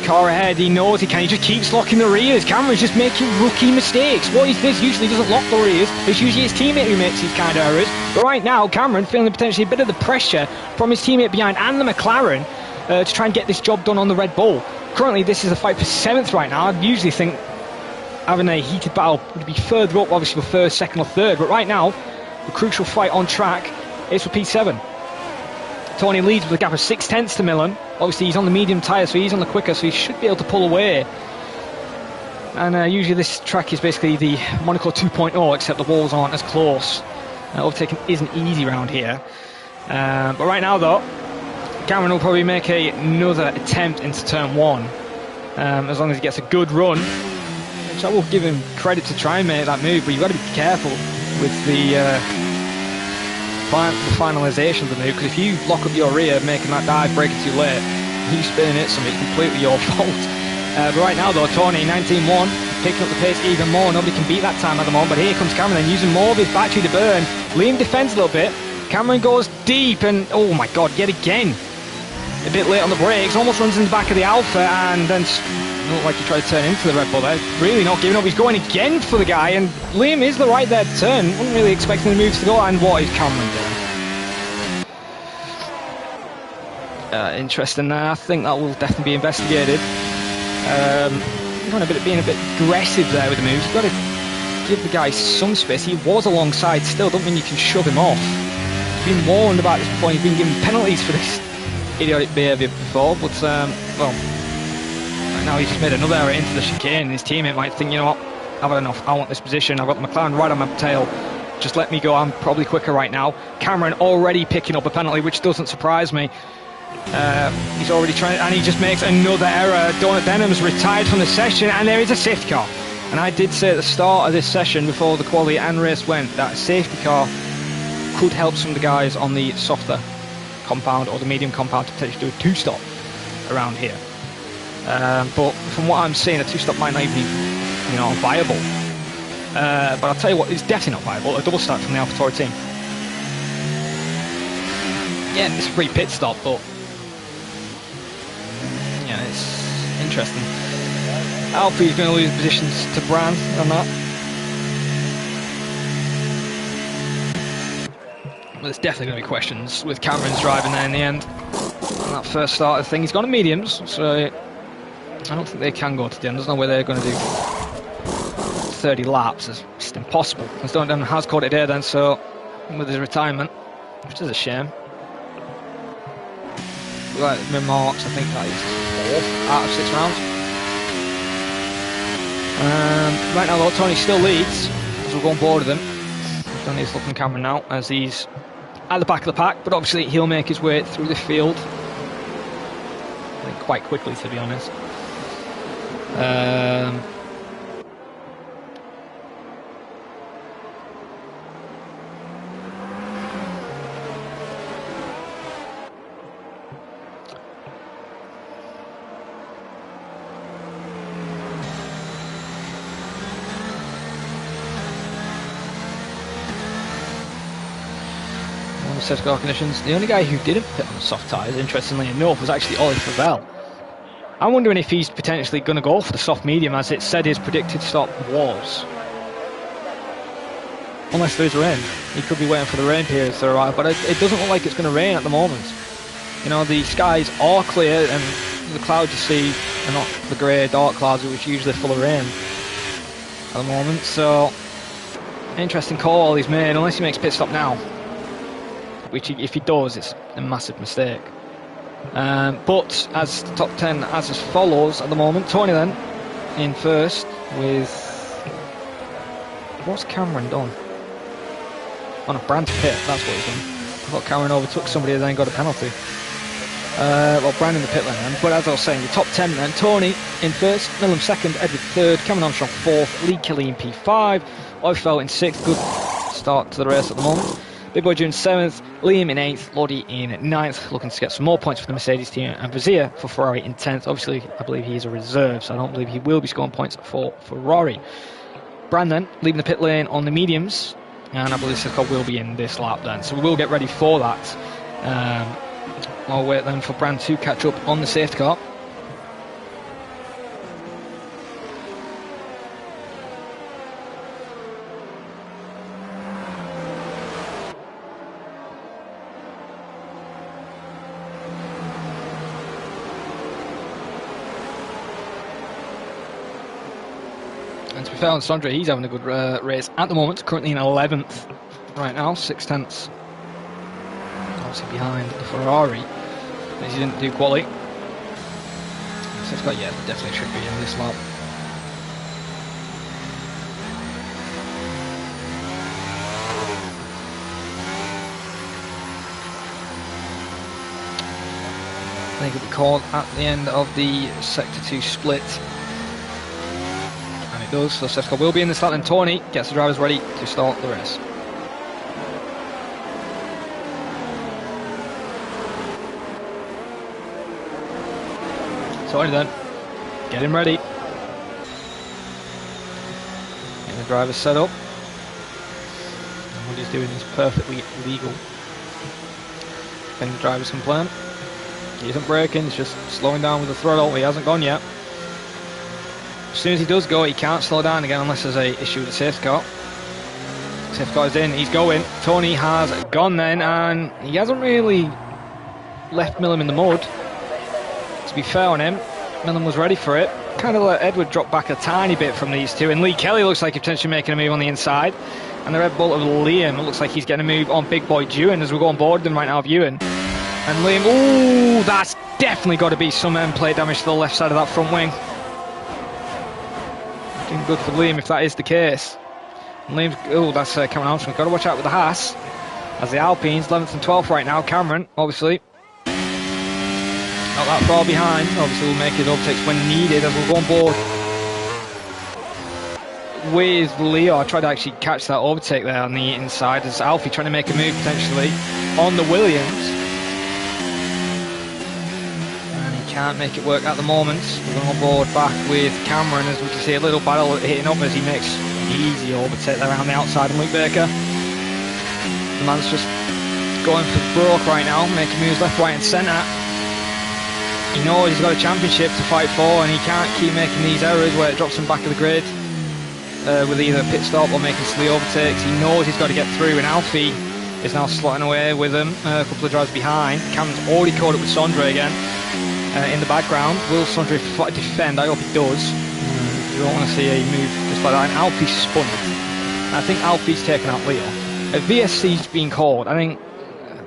car ahead. He knows he can. He just keeps locking the rears. Cameron's just making rookie mistakes. What he does usually doesn't lock the rears. It's usually his teammate who makes these kind of errors. But right now, Cameron feeling potentially a bit of the pressure from his teammate behind and the McLaren to try and get this job done on the Red Bull. Currently, this is a fight for 7th right now. I'd usually think having a heated battle would be further up, obviously for 1st, 2nd or 3rd. But right now, the crucial fight on track is for P7. Tony leads with a gap of 6 tenths to Millen. Obviously, he's on the medium tyre, so he's on the quicker, so he should be able to pull away. And usually this track is basically the Monaco 2.0, except the walls aren't as close. Overtaking isn't easy around here. But right now, though, Cameron will probably make another attempt into turn 1. As long as he gets a good run. Which I will give him credit to try and make that move, but you've got to be careful with the finalisation of the move, because if you lock up your rear making that dive breaking too late, you spinning it, so it's completely your fault. But right now though, Tony 19-1 picking up the pace even more. Nobody can beat that time at the moment, but here comes Cameron then using more of his battery to burn. Liam defends a little bit. Cameron goes deep, and oh my god, yet again a bit late on the brakes, almost runs in the back of the Alpha, and then looked like he tried to turn into the Red Bull there. Really not giving up. He's going again for the guy, and Liam is the right there to turn. Wasn't really expecting the moves to go, and what is Cameron doing? Interesting there. I think that will definitely be investigated. Being a bit aggressive there with the moves. You've got to give the guy some space. He was alongside still. Don't mean you can shove him off. He's been warned about this before. He's been given penalties for this idiotic behaviour before, but well, right now he's just made another error into the chicane, and his teammate might think, you know what, I've had enough, I want this position, I've got the McLaren right on my tail, just let me go, I'm probably quicker right now. Cameron already picking up a penalty, which doesn't surprise me. He's already trying, and he just makes another error. Donut Denham's retired from the session, and there is a safety car. And I did say at the start of this session, before the quali and race went, that a safety car could help some of the guys on the softer compound or the medium compound to potentially do a 2-stop around here. But from what I'm seeing, a 2-stop might not even be, you know, viable. But I'll tell you what, it's definitely not viable. A double start from the AlphaTauri team. Yeah, it's a free pit stop, but yeah, it's interesting. Alpha is going to lose positions to Bran on that. But there's definitely going to be questions with Cameron's driving there in the end. On that first start of the thing, he's gone to mediums, so I don't think they can go to the end. There's no way they're going to do 30 laps. It's just impossible. Donut has caught it there then, so with his retirement, which is a shame. Like remarks, I think that is 4th out of 6 rounds. Right now though, Tony still leads as we'll go on board with him. Don't need to look from Cameron now as he's at the back of the pack, but obviously he'll make his way through the field. I think quite quickly, to be honest. safety car conditions. The only guy who didn't pit on the soft tyres, interestingly enough, was actually Ollie Favell. I'm wondering if he's potentially going to go for the soft medium, as it said his predicted stop was. Unless there's rain. He could be waiting for the rain period to arrive, but it doesn't look like it's going to rain at the moment. You know, the skies are clear, and the clouds you see are not the grey, dark clouds which are usually full of rain at the moment. So, interesting call he's made, unless he makes pit stop now. Which, if he does, it's a massive mistake. But as the top 10 as follows at the moment, Tony then in first with... What's Cameron done? On a Brand's pit, that's what he's done. I thought Cameron overtook somebody and then got a penalty. Well, Brand in the pit lane then. But as I was saying, your top 10 then, Tony in first, Millam second, Edward third, Cameron Armstrong fourth, Lee Kelly in P5, Oifel in sixth. Good start to the race at the moment. Big Boy June 7th, Liam in 8th, Lodi in 9th, looking to get some more points for the Mercedes team, and Brazier for Ferrari in 10th. Obviously, I believe he is a reserve, so I don't believe he will be scoring points for Ferrari. Brandon leaving the pit lane on the mediums, and I believe Sisco will be in this lap then, so we will get ready for that. I'll wait then for Brand to catch up on the safety car. And to be fair on Sondre, he's having a good race at the moment, currently in 11th right now, 6/10. Obviously behind the Ferrari, as he didn't do quali. So it's got, yeah, definitely should be in this lap. I think it'll be called at the end of the Sector 2 split. Does, so Sesco will be in the start, and Tony gets the drivers ready to start the race. Tony then, get him ready. Getting the drivers set up. And what he's doing is perfectly legal. Then the drivers can plan. He isn't braking, he's just slowing down with the throttle. He hasn't gone yet. As soon as he does go, he can't slow down again unless there's a issue with the safety car. Safety car is in, he's going. Tony has gone then, and he hasn't really left Millam in the mud. To be fair on him, Millam was ready for it. Kind of let Edward drop back a tiny bit from these two, and Lee Kelly looks like he's potentially making a move on the inside. And the Red Bull of Liam, it looks like he's getting a move on Big Boy Dewan as we go on board them right now, Ewan. And Liam, ooh, that's definitely got to be some end plate damage to the left side of that front wing. Doing good for Liam if that is the case. And Liam's, oh, that's Cameron Armstrong. Got to watch out with the Haas. As the Alpines, 11th and 12th right now. Cameron, obviously, not that far behind. Obviously, will make his overtakes when needed as we'll go on board with Leo. I tried to actually catch that overtake there on the inside as Alfie trying to make a move potentially on the Williams. Can't make it work at the moment. We're going on board back with Cameron as we can see a little battle hitting up as he makes an easy overtake there around the outside of Luke Baker. The man's just going for broke right now, making moves left, right and centre. He knows he's got a championship to fight for, and he can't keep making these errors where it drops him back of the grid with either a pit stop or making silly overtakes. He knows he's got to get through, and Alfie is now slotting away with him, a couple of drives behind. Cameron's already caught up with Sondre again. In the background, will Sondre defend? I hope he does. You don't want to see a move just like that. And Alfie's spun it. I think Alfie's taken out Leo. VSC's been called. I think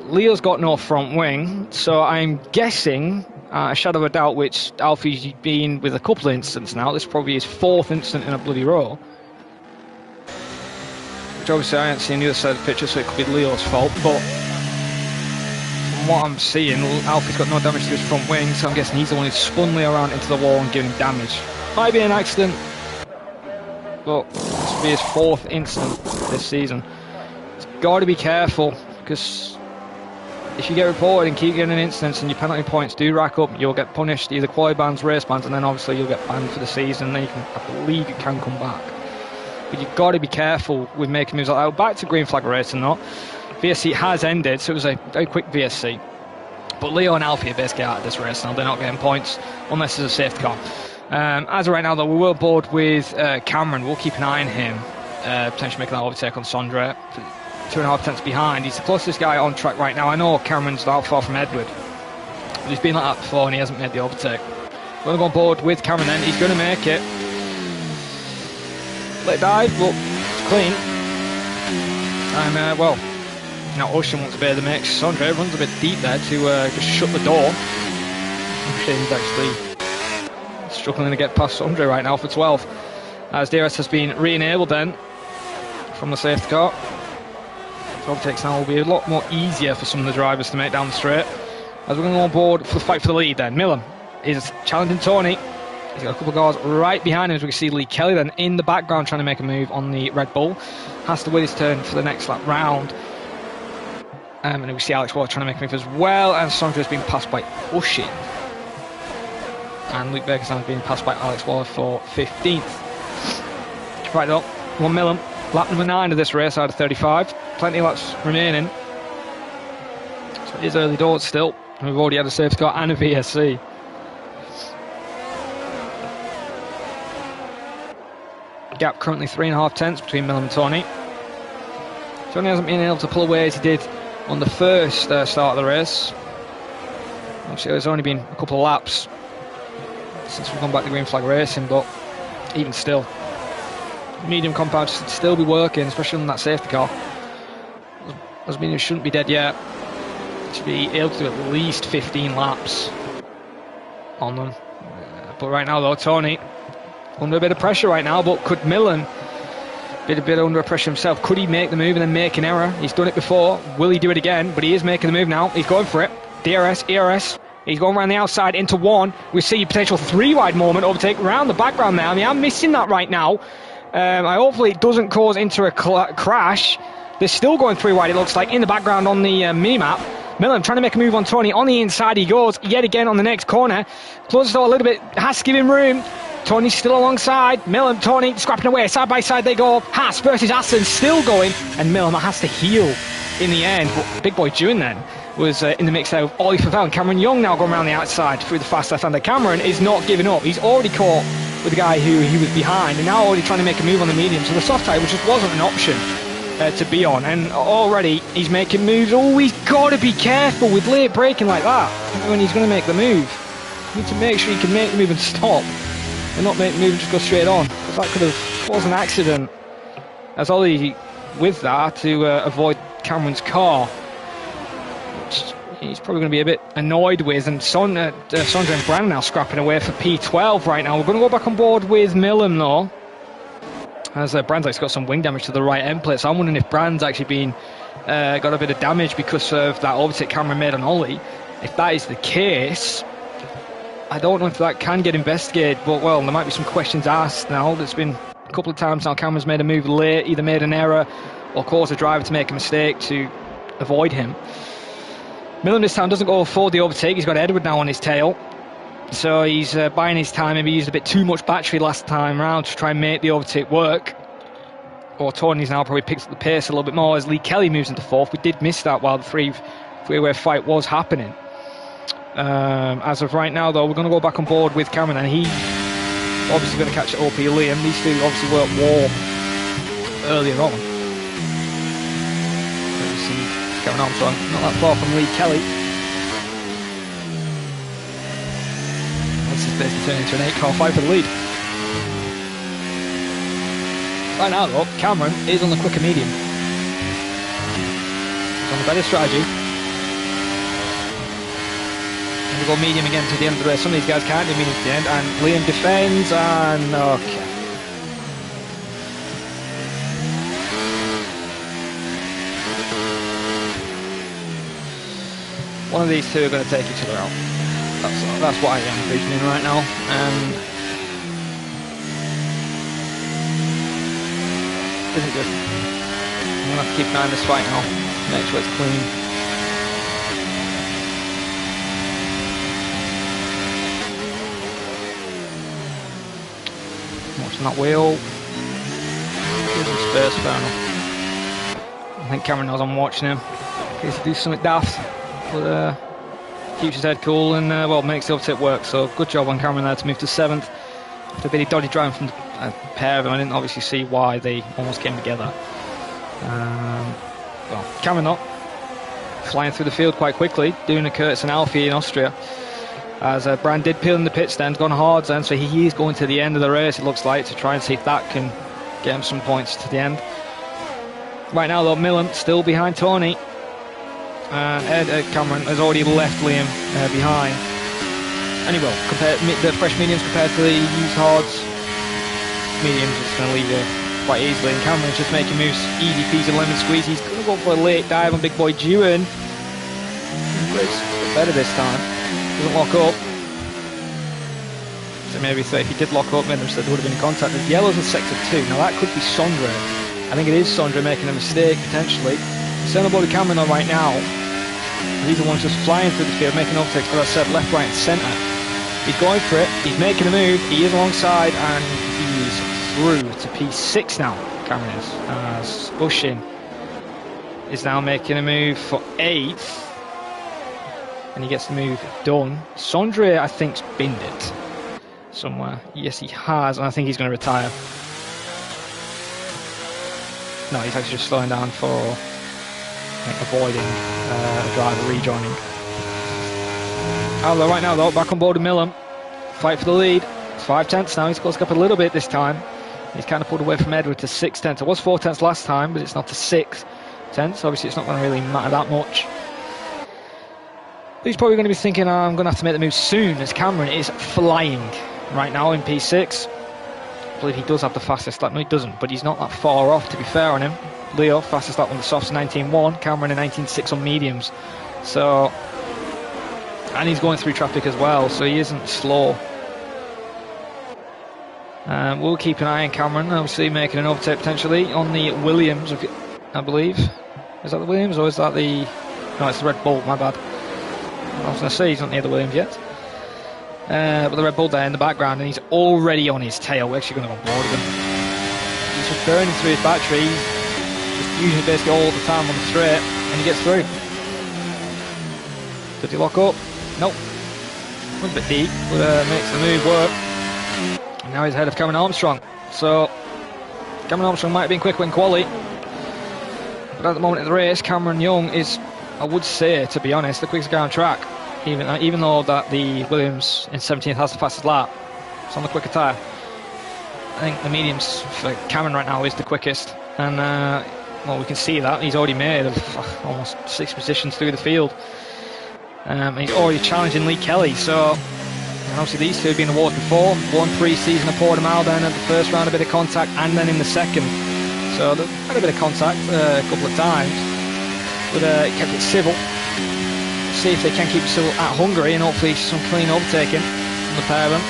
Leo's got no front wing, so I'm guessing, a shadow of a doubt, which Alfie's been with a couple of incidents now. This is probably his 4th incident in a bloody row. Which obviously I haven't seen the other side of the picture, so it could be Leo's fault, but what I'm seeing, Alfie's got no damage to his front wing, so I'm guessing he's the one who's spun Leo around into the wall and giving damage. Might be an accident, but this will be his 4th incident this season. He's got to be careful, because if you get reported and keep getting incidents and your penalty points do rack up, you'll get punished, either quali bans, race bans, and then obviously you'll get banned for the season, and then you can, I believe you can come back. But you've got to be careful with making moves like that. Back to green flag racing though. VSC has ended, so it was a very quick VSC. But Leo and Alfie are basically out of this race now. They're not getting points unless there's a safety car. As of right now, though, we were bored with Cameron. We'll keep an eye on him, potentially making that overtake on Sondre. 2.5 tenths behind. He's the closest guy on track right now. I know Cameron's not far from Edward, but he's been like that before and he hasn't made the overtake. We're going to go on board with Cameron then. He's going to make it. Let dive, but it's clean. And, well, now Ocean wants to bear the mix. Sondre runs a bit deep there to just shut the door. Ocean's actually struggling to get past Sondre right now for 12. As DRS has been re-enabled then from the safety car. Overtakes now will be a lot more easier for some of the drivers to make down the straight. As we're going to go on board for the fight for the lead then. Millen is challenging Tony. He's got a couple of cars right behind him, as we can see Lee Kelly then in the background trying to make a move on the Red Bull. Has to wait his turn for the next lap round. And we see Alex Waller trying to make a move as well, and Sondre's being passed by Ushin. And Luke Berger's being passed by Alex Waller for 15th. Right up, 1 Millen. Lap number 9 of this race out of 35. Plenty of laps remaining. So it is early doors still. And we've already had a safety car and a VSC. Gap currently 3.5 tenths between Millen and Tony. Tony hasn't been able to pull away as he did on the first start of the race. Obviously there's only been a couple of laps since we've gone back to green flag racing, but even still, medium compound should still be working, especially on that safety car. Doesn't mean it shouldn't be dead yet. It should be able to do at least 15 laps on them. But right now though, Tony under a bit of pressure right now, but could Millen be a bit under pressure himself? Could he make the move and then make an error? He's done it before. Will he do it again? But he is making the move now. He's going for it. DRS, ERS. He's going around the outside into one. We see a potential 3-wide moment overtake around the background there. I mean, I'm missing that right now. Hopefully it doesn't cause into a crash. They're still going 3-wide, it looks like, in the background on the mini-map. Millen trying to make a move on Tony. On the inside he goes, yet again on the next corner. Closes the door a little bit, has to give him room. Tony's still alongside. Millen, Tony scrapping away. Side by side they go. Haas versus Aston still going. And Millen has to heel in the end. But Big Boy June then was in the mix there with Ollie Favell and Cameron Young now going around the outside through the fast left-hander. Cameron is not giving up. He's already caught with the guy who he was behind and now already trying to make a move on the medium. So the soft tyre, which just wasn't an option to be on. And already he's making moves. Oh, he's got to be careful with late braking like that when he's going to make the move. You need to make sure he can make the move and stop, and not make the move and just go straight on, because that could have caused an accident. As Ollie with that to avoid Cameron's car, which he's probably going to be a bit annoyed with. And Sondre and Brandon now scrapping away for P12 right now. We're going to go back on board with Millen though, as Brand's got some wing damage to the right end plate. So I'm wondering if Brand's actually been got a bit of damage because of that overtake Cameron made on Ollie. If that is the case, I don't know if that can get investigated, but well, there might be some questions asked now. There's been a couple of times now Cameron's made a move late, either made an error or caused a driver to make a mistake to avoid him. Millen this time doesn't go for the overtake. He's got Edward now on his tail, so he's buying his time. Maybe used a bit too much battery last time round to try and make the overtake work. Or Tony's now probably picks up the pace a little bit more as Lee Kelly moves into fourth. We did miss that while the three-way fight was happening. As of right now though, we're going to go back on board with Cameron, and he's obviously going to catch OP Liam. These two obviously weren't warm earlier on. Let's see what's going on, so I'm not that far from Lee Kelly. This is basically turning into an 8-car fight for the lead. Right now though, Cameron is on the quicker medium. He's on the better strategy. We go medium again to the end of the race. Some of these guys can't do medium to the end, and Liam defends, and okay. One of these two are going to take each other out. That's what I am envisioning right now. Isn't good. I'm going to have to keep an eye on this fight now. Make sure it's clean. Watching that wheel. Give some space, fair enough. think Cameron knows I'm watching him. In case he do something daft. But keeps his head cool and well, makes the overtake work. So good job on Cameron there to move to 7th. After a bit of dodgy driving from the pair of them, I didn't obviously see why they almost came together. Well, Cameron though, flying through the field quite quickly, doing a Kurtz and Alfie in Austria. As Brand did peel in the pit stand, gone hard then, so he is going to the end of the race, it looks like, to try and see if that can get him some points to the end. Right now though, Millen still behind Tony. And Ed Cameron has already left Liam behind. And he will, the fresh mediums compared to the used hards. Mediums is going to leave it quite easily, and Cameron's just making moves, easy peasy lemon squeeze. He's going to go for a late dive on big boy Dewan. It's better this time, doesn't lock up. So maybe if he did lock up, maybe there would have been contact. The yellow's in sector 2, now that could be Sondre. I think it is Sondre making a mistake, potentially. Same about Cameron on right now. He's the one just flying through the field, making overtakes, as I said, left, right and centre. He's going for it, he's making a move, he is alongside, and he's through to P6 now, Cameron is. As Ushin is now making a move for 8th. And he gets the move done. Sondre, I think, binned it somewhere. Yes, he has, and I think he's going to retire. No, he's actually just slowing down for avoiding a driver rejoining. Although right now though, back on board with Millen, fight for the lead. It's 5/10 now. He's closed up a little bit this time. He's kind of pulled away from Edward to 6/10. It was 4/10 last time, but it's not to 6/10. Obviously, it's not going to really matter that much. But he's probably going to be thinking, I'm going to have to make the move soon, as Cameron is flying right now in P6. I believe he does have the fastest lap. No, he doesn't, but he's not that far off, to be fair on him. Leo, fastest lap on the softs, 19.1. Cameron in 19.6 on mediums. So, and he's going through traffic as well, so he isn't slow. We'll keep an eye on Cameron, obviously making an overtake potentially on the Williams, I believe. Is that the Williams or is that the... No, it's the Red Bull, my bad. I was going to say he's not near the Williams yet. But the Red Bull there in the background, and he's already on his tail. We're actually going to go on board with him. He's just burning through his battery, just using it basically all the time on the straight, and he gets through. Did he lock up? Nope. A bit deep, but makes the move work. And now he's ahead of Cameron Armstrong. So Cameron Armstrong might have been quicker in quali, but at the moment in the race, Cameron Young is, I would say, to be honest, the quickest guy on track. Even though that the Williams in 17th has the fastest lap, it's on the quicker tyre. I think the mediums for Cameron right now is the quickest, and well, we can see that he's already made almost 6 positions through the field. He's already challenging Lee Kelly, so obviously these two have been awards before. One pre-season at Portimao, then at the first round a bit of contact, and then in the second. So they've had a bit of contact a couple of times, but kept it civil. See if they can keep it civil at Hungary, and hopefully some clean overtaking from the pair of them.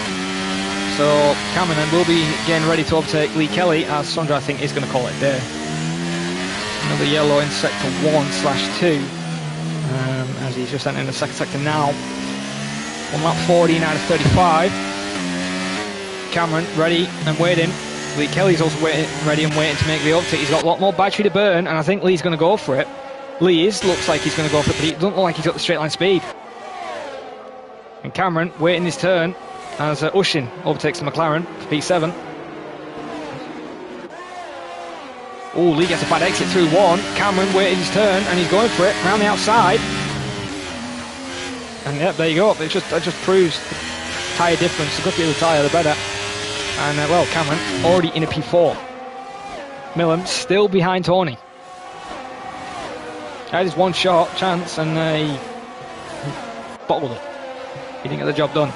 So Cameron then will be getting ready to overtake Lee Kelly, as Sondre I think is going to call it a day. Another yellow in sector 1/2. As he's just entering the second sector now. On lap 14 out of 35. Cameron ready and waiting. Lee Kelly's also ready and waiting to make the overtake. He's got a lot more battery to burn, and I think Lee's going to go for it. Lee looks like he's going to go for it, but he doesn't look like he's got the straight line speed. And Cameron waiting his turn as Ushin overtakes the McLaren for P7. Oh, Lee gets a bad exit through 1. Cameron waiting his turn, and he's going for it around the outside. And yep, there you go. That just proves the tyre difference. The guffier the tyre, the better. And well, Cameron already in a P4. Millen still behind Tony. Had his one shot chance, and he bottled it. He didn't get the job done.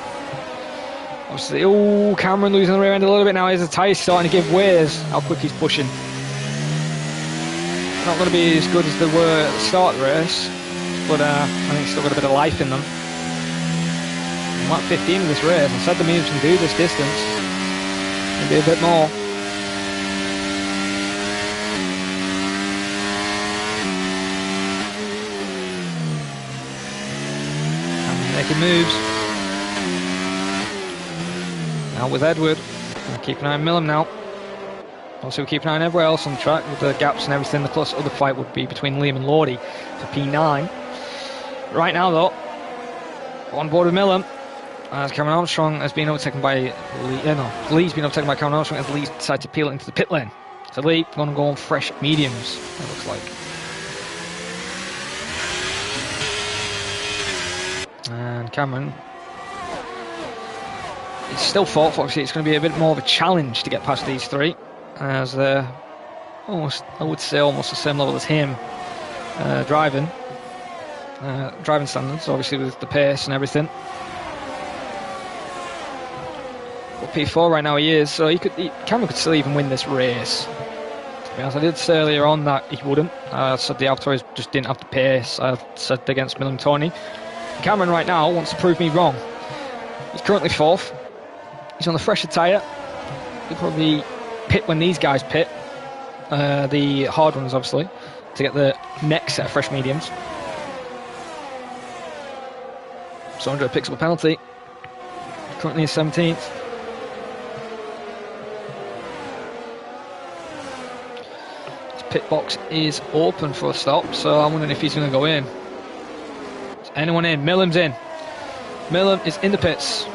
Obviously, oh, Cameron losing the rear end a little bit now. As the tyres starting to give way as how quick he's pushing. Not going to be as good as they were at the start of the race, but I think he's still got a bit of life in them. Lap 15 of this race, I said the mediums can do this distance. Maybe a bit more. Making moves. Now with Edward. Keep an eye on Millen now. Also, we keep an eye on everywhere else on the track with the gaps and everything. The close other fight would be between Liam and Lordy for P9. Right now, though, on board with Millen, as Cameron Armstrong has been overtaken by Lee. Lee's been overtaken by Cameron Armstrong as Lee decided to peel it into the pit lane. So Lee going to go on fresh mediums, it looks like. And Cameron, it's still fourth. Obviously, it's going to be a bit more of a challenge to get past these three, as they're almost, I would say, almost the same level as him driving standards, obviously with the pace and everything. But P4 right now he is, so Cameron could still even win this race. To be honest, I did say earlier on that he wouldn't. I said the AlphaTauri just didn't have the pace. I said against Millen Tony. Cameron right now wants to prove me wrong. He's currently fourth. He's on the fresher tyre. He'll probably pit when these guys pit. The hard runners, obviously, to get the next set of fresh mediums. So Andre picks up a penalty. Currently in 17th. His pit box is open for a stop, so I'm wondering if he's going to go in. Is anyone in? Millen's in. Millen is in the pits.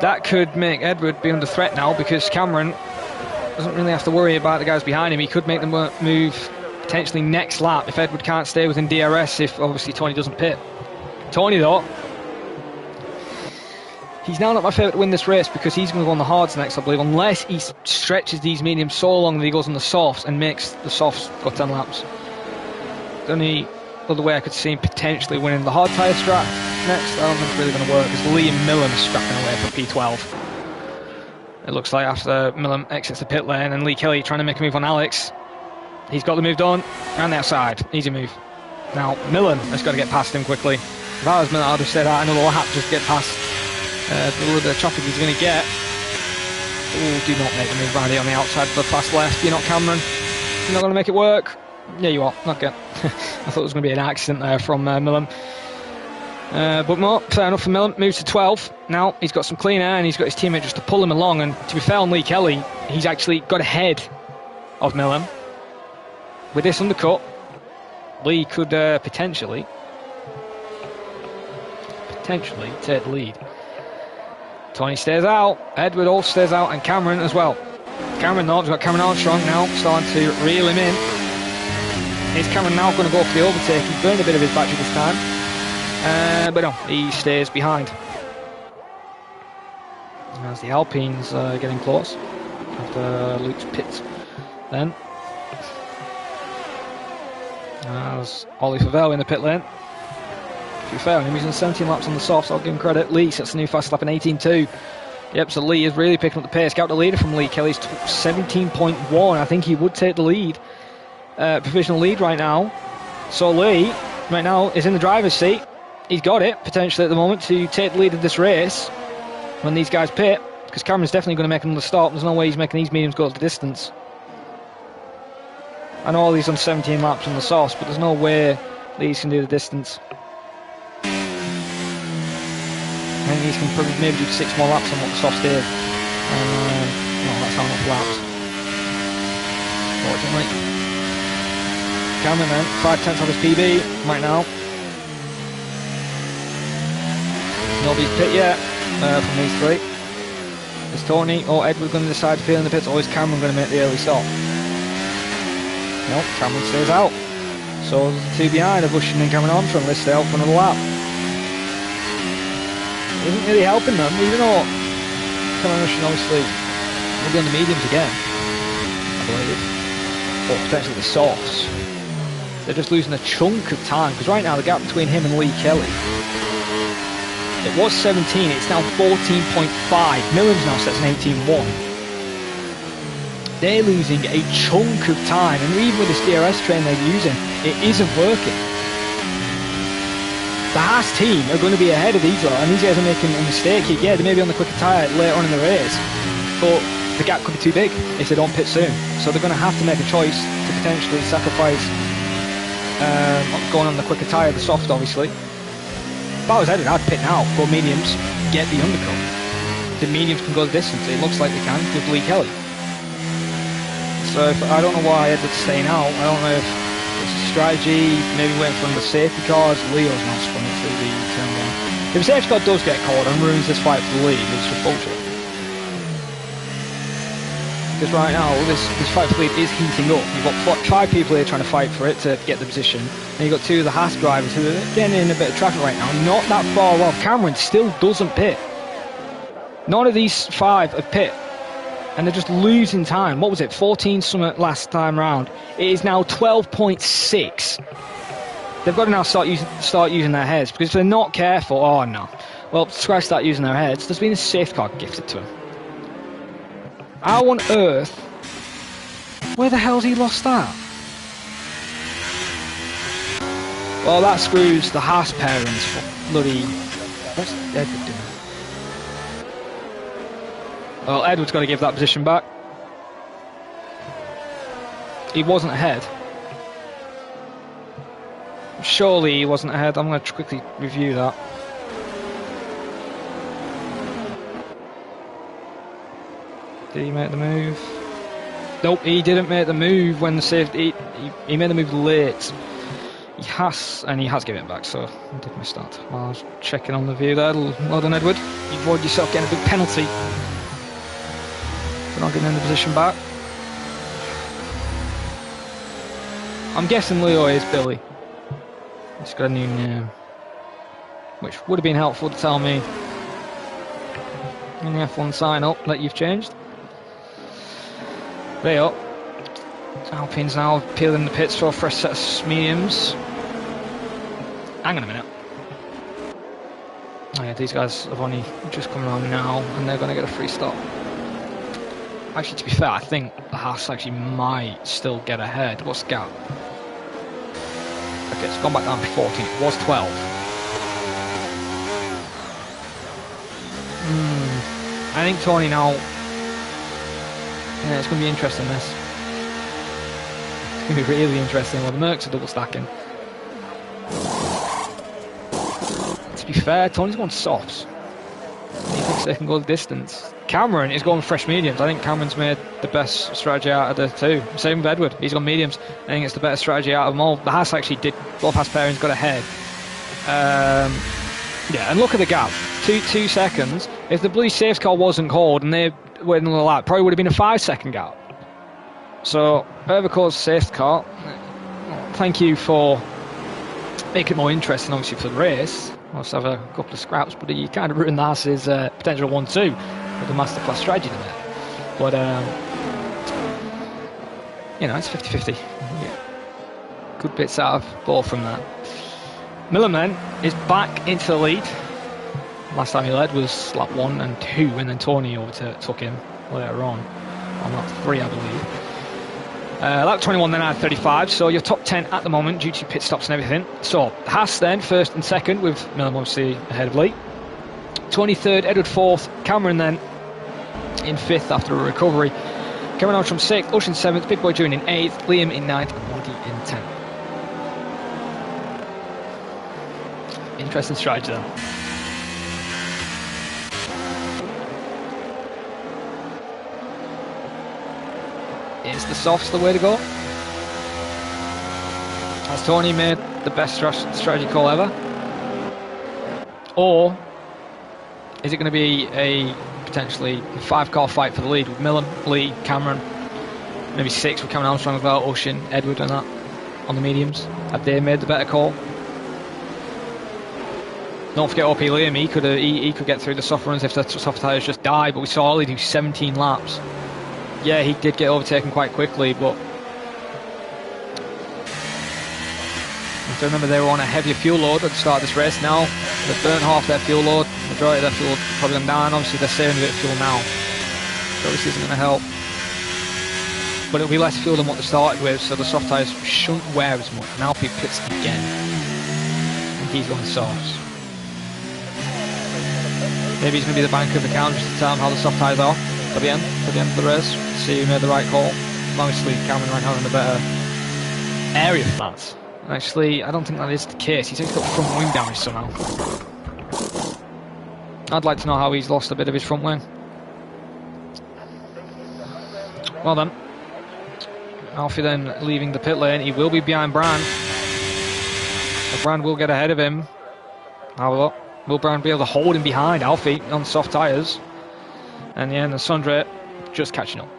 That could make Edward be under threat now, because Cameron doesn't really have to worry about the guys behind him. He could make them move potentially next lap if Edward can't stay within DRS, if obviously Tony doesn't pit. Tony, though, he's now not my favourite to win this race, because he's going to go on the hards next, I believe, unless he stretches these mediums so long that he goes on the softs and makes the softs go 10 laps. The only other way I could see him potentially winning the hard tyre strap next, I don't think it's really going to work, because Lee and Millen are scrapping away for P12. It looks like after Millen exits the pit lane and Lee Kelly trying to make a move on Alex, he's got the move done, around the outside, easy move. Now Millen has got to get past him quickly. If I was Millen, I'd have said another lap just to get past the little bit of traffic he's going to get. Ooh, do not make the move around here on the outside for the fast left. You're not Cameron. You're not going to make it work. Yeah, you are. Okay. I thought it was going to be an accident there from Millen. But no, fair enough for Millen. Moves to 12. Now he's got some clean air and he's got his teammate just to pull him along. And to be fair on Lee Kelly, he's actually got ahead of Millen. With this undercut, Lee could potentially take the lead. Tony stays out, Edward also stays out, and Cameron as well. Cameron, though, has got Cameron Armstrong now starting to reel him in. Is Cameron now going to go for the overtake? He's burned a bit of his battery this time, but no, he stays behind. As the Alpines getting close after Luke's pit then. As Ollie Favell in the pit lane. To be fair on him, he's in 17 laps on the softs, I'll give him credit. Lee sets the new fast lap in 18.2. Yep, so Lee is really picking up the pace. Got the leader from Lee Kelly's 17.1. I think he would take the lead. Provisional lead right now. So Lee, right now, is in the driver's seat. He's got it, potentially at the moment, to take the lead of this race when these guys pit. Because Cameron's definitely going to make another stop. There's no way he's making these mediums go the distance. I know Lee's on 17 laps on the softs, but there's no way Lee's can do the distance. I think he can probably maybe do 6 more laps on what the softs did. No, that's not enough laps, fortunately. Cameron then, 5/10 off his PB right now. Nobody's pit yet from these three. Is Tony or Edward going to decide to fill in the pits, or is Cameron going to make the early stop? No, Cameron stays out. So the two behind are Bushin and Cameron Armstrong. They stay out for another lap. It isn't really helping them, even though Cameron Armstrong obviously will be on the mediums again, I believe. Or potentially the softs. They're just losing a chunk of time, because right now the gap between him and Lee Kelly, it was 17, it's now 14.5. Millen's now sets an 18.1. They're losing a chunk of time, and even with this DRS train they're using, it isn't working. The Haas team are going to be ahead of these lot, and these guys are making a mistake here. Yeah, they may be on the quicker tyre later on in the race, but the gap could be too big if they don't pit soon. So they're going to have to make a choice to potentially sacrifice going on the quicker tyre, the soft obviously. If I was Edward, I'd pit now, go mediums, get the undercut. the mediums can go the distance. It looks like they can with Lee Kelly. So I don't know why Edward's staying out. I don't know if it's a strategy, maybe waiting for the safety cars. Leo's not spun it through the turn one. If the safety car does get caught and ruins this fight for the lead, it's just bullshit. Because right now, this fight for the lead is heating up. You've got 5 people here trying to fight for it to get the position. And you've got 2 of the Haas drivers who are getting in a bit of traffic right now. Not that far off. Cameron still doesn't pit. None of these 5 have pit. And they're just losing time. What was it? 14 something last time round. It is now 12.6. They've got to now start using their heads, because if they're not careful, oh no. Well, scratch start using their heads. There's been a safety car gifted to them. How on earth? Where the hell's he lost that? Well, that screws the Haas parents for bloody. What's Edward doing? Well, Edward's got to give that position back. He wasn't ahead. Surely he wasn't ahead. I'm going to quickly review that. Did he make the move? Nope, he didn't make the move when the safety. He made the move late. He has given it back, so I did miss that. While I was checking on the view there. Well done, Edward. You avoided yourself getting a big penalty for not getting in the position back. I'm guessing Leo is Billy. He's got a new name, which would have been helpful to tell me in the F1 sign up that you've changed. Leo. Alpine's now peeling the pits for a fresh set of mediums. Hang on a minute. Oh yeah, these guys have only just come on now, and they're going to get a free stop. Actually, to be fair, I think the Haas actually might still get ahead. What's the gap? Okay, it's gone back down to 14. It was 12. I think Tony now. Yeah, it's going to be interesting, this. It's going to be really interesting. Well, the Mercs are double stacking. To be fair, Tony's going softs. He thinks they can go the distance. Cameron is going fresh mediums. I think Cameron's made the best strategy out of the 2. Same with Edward. He's gone mediums. I think it's the better strategy out of them all. The Haas actually did. Both Haas pairings got ahead. Yeah, and look at the gap. 2 seconds. If the bloody safety car wasn't called and they were in the lap, probably would have been a 5-second gap. So, whoever calls safety car, thank you for making it more interesting, obviously, for the race. Let's have a couple of scraps, but you kind of ruined the Haas's potential 1-2 with the masterclass strategy there. But, you know, it's 50-50. Yeah. Good bits out of both from that. Miller then is back into the lead. Last time he led was lap 1 and 2, and then Tony overtook him later on lap 3, I believe. Lap 21 then had 35, so you're top 10 at the moment due to pit stops and everything. So Haas then first and second, with Miller obviously ahead of Lee. 23rd, Edward 4th, Cameron then in 5th after a recovery. Cameron Archer from 6th, Ocean 7th, Big Boy June in 8th, Liam in 9th, and Woody in 10th. Interesting strategy then. Is the softs the way to go? Has Tony made the best strategy call ever? Or is it going to be a potentially 5-car fight for the lead with Millen, Lee, Cameron, maybe 6 with Cameron Armstrong as well, Ocean, Edward and that on the mediums? Have they made the better call? Don't forget OP Liam, he could get through the soft runs if the soft tyres just die, but we saw Ollie do 17 laps. Yeah, he did get overtaken quite quickly, but you have to remember they were on a heavier fuel load at the start of this race. Now they've burnt half their fuel load, majority of their fuel probably gone down. Obviously they're saving a bit of fuel now, so this isn't going to help, but it'll be less fuel than what they started with, so the soft tyres shouldn't wear as much. Now he pits again and he's going softs. Maybe he's going to be the bank of account just to tell him how the soft tyres are at the end of the race, see who made the right call. Obviously Cameron right now in a better area for that. Actually, I don't think that is the case. He's actually got front wing damage somehow. I'd like to know how he's lost a bit of his front wing. Well then, Alfie then leaving the pit lane. He will be behind Bran. But Bran will get ahead of him. However, will Bran be able to hold him behind Alfie on soft tyres? And yeah, and the Sundre just catching up.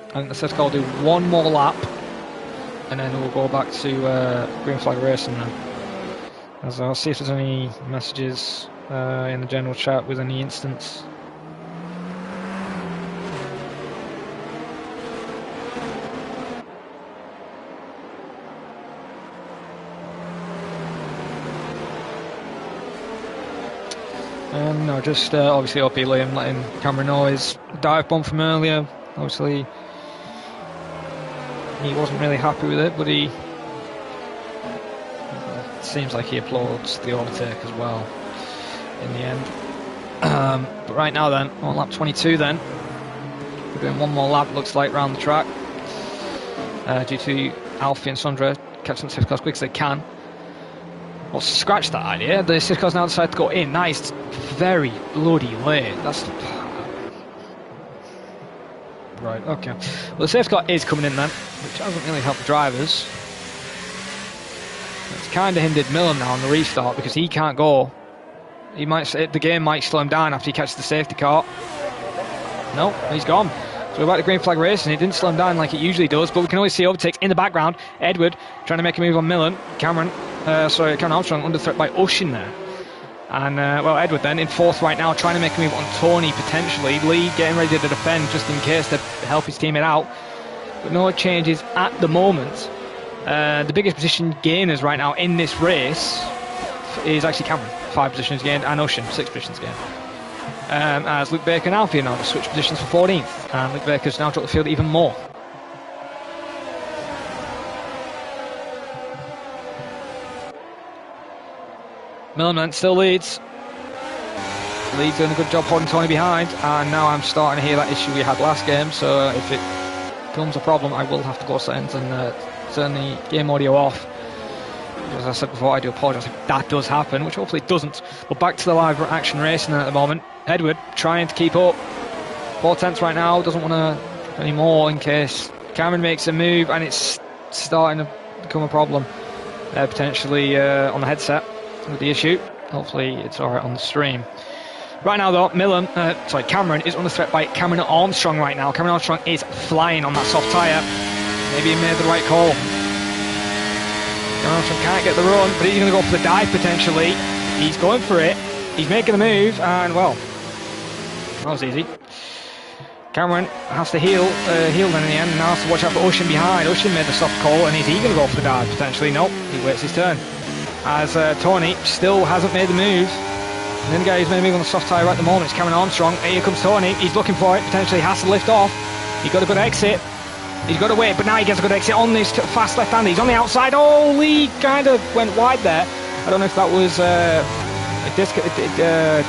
I think the safety car will do one more lap, and then we'll go back to green flag racing then. As I'll see if there's any messages in the general chat with any instance. No, just obviously OP Liam letting Cameron know his dive bomb from earlier. Obviously, he wasn't really happy with it, but it seems like he applauds the overtake as well in the end. But right now then, on lap 22 then, we're doing one more lap, looks like, round the track. Due to Alfie and Sundre catching the safety cars as quick as they can. Well, scratch that idea. The safety cars now decide to go in. That is very bloody late. That's... Right, okay. Well, the safety car is coming in then, which hasn't really helped the drivers. It's kind of hindered Millen now on the restart because he can't go. He might, the game might slow him down after he catches the safety car. No, he's gone. So we're back to green flag racing. It didn't slow him down like it usually does, but we can always see overtakes in the background. Edward trying to make a move on Millen. Cameron Armstrong under threat by Ushin there. And, well, Edward then in fourth right now, trying to make a move on Tony potentially. Lee getting ready to defend just in case to help his teammate out. But no changes at the moment. The biggest position gainers right now in this race is actually Cameron. 5 positions gained, and Ushin, 6 positions gained. As Luke Baker and Alfie now just switch positions for 14th. And Luke Baker's now dropped the field even more. Millen still leads. Lee's doing a good job holding Tony behind, and now I'm starting to hear that issue we had last game, so if it becomes a problem I will have to go settings and turn the game audio off. As I said before, I do apologise if that does happen, which hopefully it doesn't. But back to the live action racing at the moment. Edward trying to keep up. 4/10 right now, doesn't want to drop any more in case Cameron makes a move and it's starting to become a problem potentially on the headset with the issue. Hopefully it's alright on the stream. Right now though, Cameron is under threat by Cameron Armstrong right now. Cameron Armstrong is flying on that soft tyre. Maybe he made the right call. Cameron Armstrong can't get the run, but he's going to go for the dive potentially. He's going for it. He's making the move, and well, that was easy. Cameron has to heal then in the end, and now has to watch out for Ushin behind. Ushin made the soft call, and is he going to go for the dive potentially? Nope, he waits his turn. As Tony still hasn't made the move. And then the guy who's made a move on the soft tyre at the moment is Cameron Armstrong. Here comes Tony, he's looking for it, potentially has to lift off. He got a good exit. He's got to wait, but now he gets a good exit on this fast left-hander. He's on the outside. Oh, Lee kind of went wide there. I don't know if that was a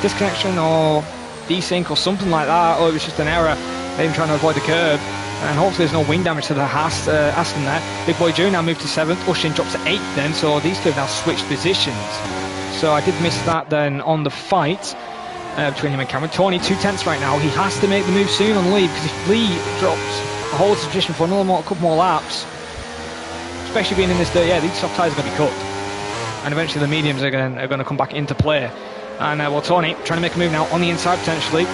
disconnection or desync or something like that, or it was just an error. They're trying to avoid the curb. And hopefully there's no wing damage to the Aston there. Big Boy Joe now moved to 7th. Ushin drops to 8th then, so these two have now switched positions. So I did miss that then on the fight between him and Cameron. Tony 2/10 right now. He has to make the move soon on Lee, because if Lee holds the position for a couple more laps, especially being in this dirt, yeah, these soft tyres are going to be cut. And eventually the mediums are going to come back into play. And well, Tony trying to make a move now on the inside potentially.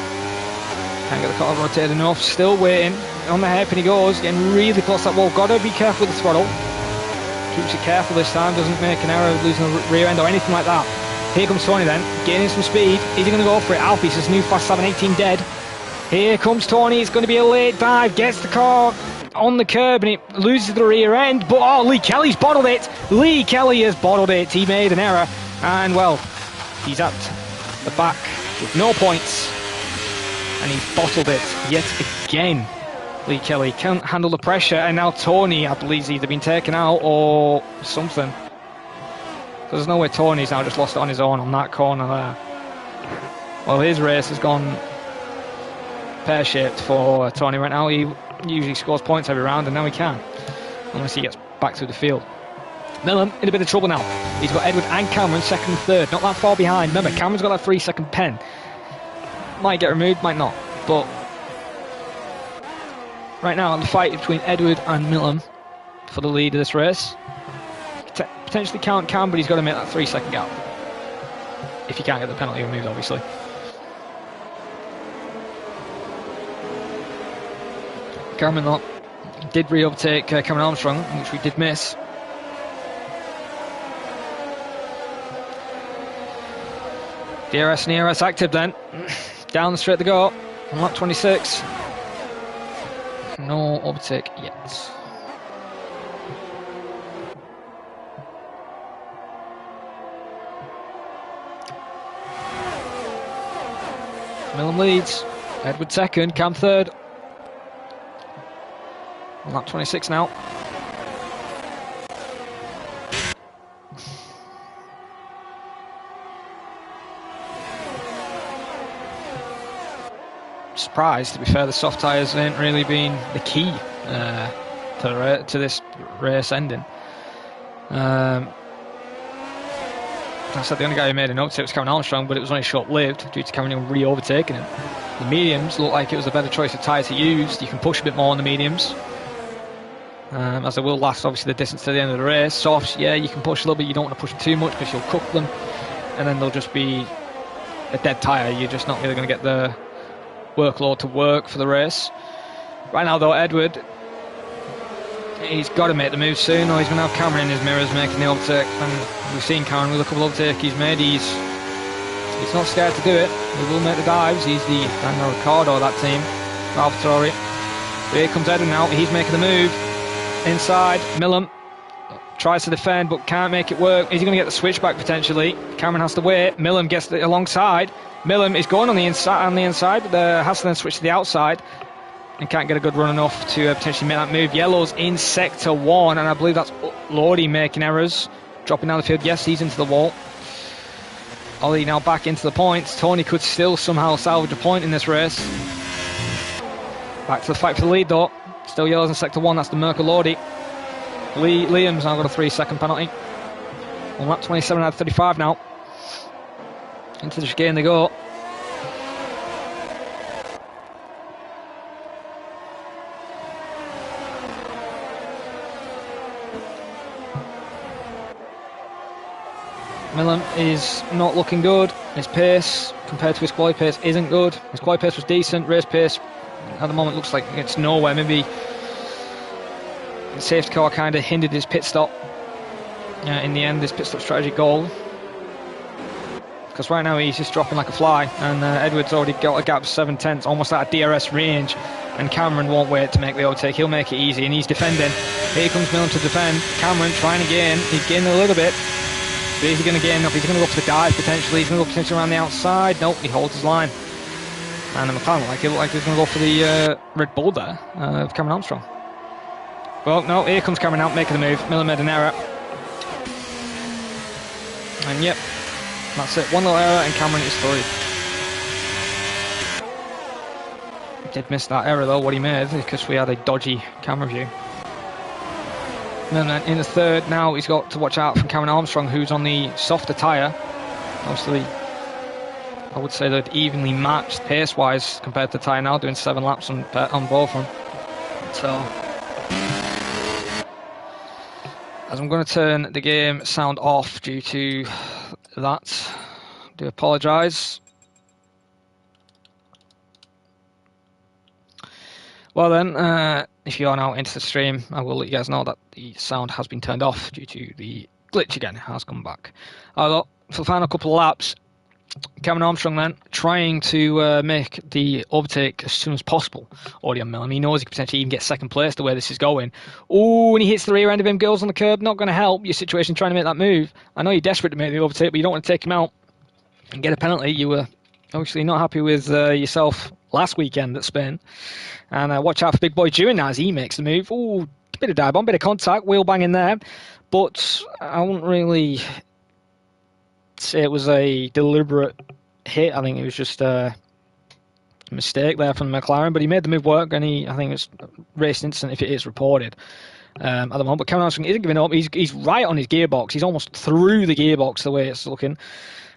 Can't get the car rotated enough. Still waiting. On the hairpin he goes. Getting really close to that wall. Got to be careful with the throttle. Keeps it careful this time. Doesn't make an error of losing the rear end or anything like that. Here comes Tony then. Gaining some speed. Is he going to go for it? Alfie says new fast 718 dead. Here comes Tony. It's going to be a late dive. Gets the car on the curb and it loses the rear end. But oh, Lee Kelly's bottled it. Lee Kelly has bottled it. He made an error. And well, he's at the back with no points. And he's bottled it yet again. Lee Kelly can't handle the pressure, and now Tony, I believe, has either been taken out or something. There's no way Tony's now just lost it on his own on that corner there. Well, his race has gone pear-shaped for Tony right now. He usually scores points every round, and now he can, unless he gets back through the field. Millen in a bit of trouble now. He's got Edward and Cameron second and third, not that far behind. Remember, Cameron's got that 3-second pen. Might get removed, might not. But right now, the fight between Edward and Millen for the lead of this race. Potentially count Cam, but he's got to make that 3-second gap. If he can't get the penalty removed, obviously. Cameron, though, did re-overtake Cameron Armstrong, which we did miss. DRS and ERS active then. Down the straight they go on lap 26. No overtake yet. Millen leads. Edward second, Cam third. On lap 26 now. Surprised, to be fair, the soft tyres ain't really been the key to this race ending. As I said, the only guy who made an overtake was Cameron Armstrong, but it was only short-lived due to Cameron re-overtaking him. The mediums looked like it was a better choice of tyre to use. You can push a bit more on the mediums, as they will last, obviously, the distance to the end of the race. Softs, yeah, you can push a little bit. You don't want to push them too much because you'll cook them, and then they'll just be a dead tyre. You're just not really going to get the workload to work for the race. Right now, though, Edward, he's got to make the move soon, or he's going to have Cameron in his mirrors making the overtake. And we've seen Cameron with a couple of overtakes he's made. He's not scared to do it. He will make the dives. He's the Daniel Ricciardo of that team, AlphaTauri. Here comes Edward now. He's making the move inside. Millen tries to defend but can't make it work. Is he going to get the switchback potentially? Cameron has to wait. Millen gets it alongside. Millen is going on the inside, but has to then switch to the outside and can't get a good run enough to potentially make that move. Yellow's in sector 1, and I believe that's Lordy making errors, dropping down the field. Yes, he's into the wall. Ollie now back into the points. Tony could still somehow salvage a point in this race. Back to the fight for the lead though. Still Yellow's in sector 1, that's the Merkel Lordy. Liam's now got a 3-second penalty. On lap 27 out of 35 now. Into the chicane they go. Millen is not looking good. His pace compared to his quali pace isn't good. His quali pace was decent. Race pace at the moment looks like it's nowhere. Maybe the safety car kind of hindered his pit stop. In the end, his pit stop strategy goal. Because right now he's just dropping like a fly, and Edward's already got a gap of 7/10, almost out of DRS range, and Cameron won't wait to make the overtake. He'll make it easy, and he's defending. Here comes Millen to defend. Cameron trying to gain. He's gaining a little bit. But is he going to gain enough? He's going to go for the dive potentially. He's going to go potentially around the outside. Nope, he holds his line. And it looked like he was going to go for the Red Bull there of Cameron Armstrong. Well, no, here comes Cameron out making the move. Millen made an error. And yep, that's it. One little error and Cameron is through. Did miss that error though, what he made, because we had a dodgy camera view. And then in the third, now he's got to watch out for Cameron Armstrong, who's on the softer tyre. Obviously, I would say they're evenly matched pace-wise compared to the tyre now, doing 7 laps on both of them. So, as I'm going to turn the game sound off due to that, I do apologise. Well then, if you are now into the stream, I will let you guys know that the sound has been turned off due to the glitch again. It has come back. Although, for the final couple of laps, Cameron Armstrong then trying to make the overtake as soon as possible. Already on Millen. He knows he could potentially even get second place the way this is going. Oh, and he hits the rear end of him, goes on the curb. Not going to help your situation trying to make that move. I know you're desperate to make the overtake, but you don't want to take him out and get a penalty. You were obviously not happy with yourself last weekend at Spain. And watch out for big boy June now as he makes the move. Ooh, bit of dive on, bit of contact, wheel bang in there. But I wouldn't really say it was a deliberate hit. I think it was just a mistake there from McLaren. But he made the move work, and I think it's race incident if it is reported. at the moment. But Cameron Armstrong isn't giving up. He's right on his gearbox. He's almost through the gearbox the way it's looking.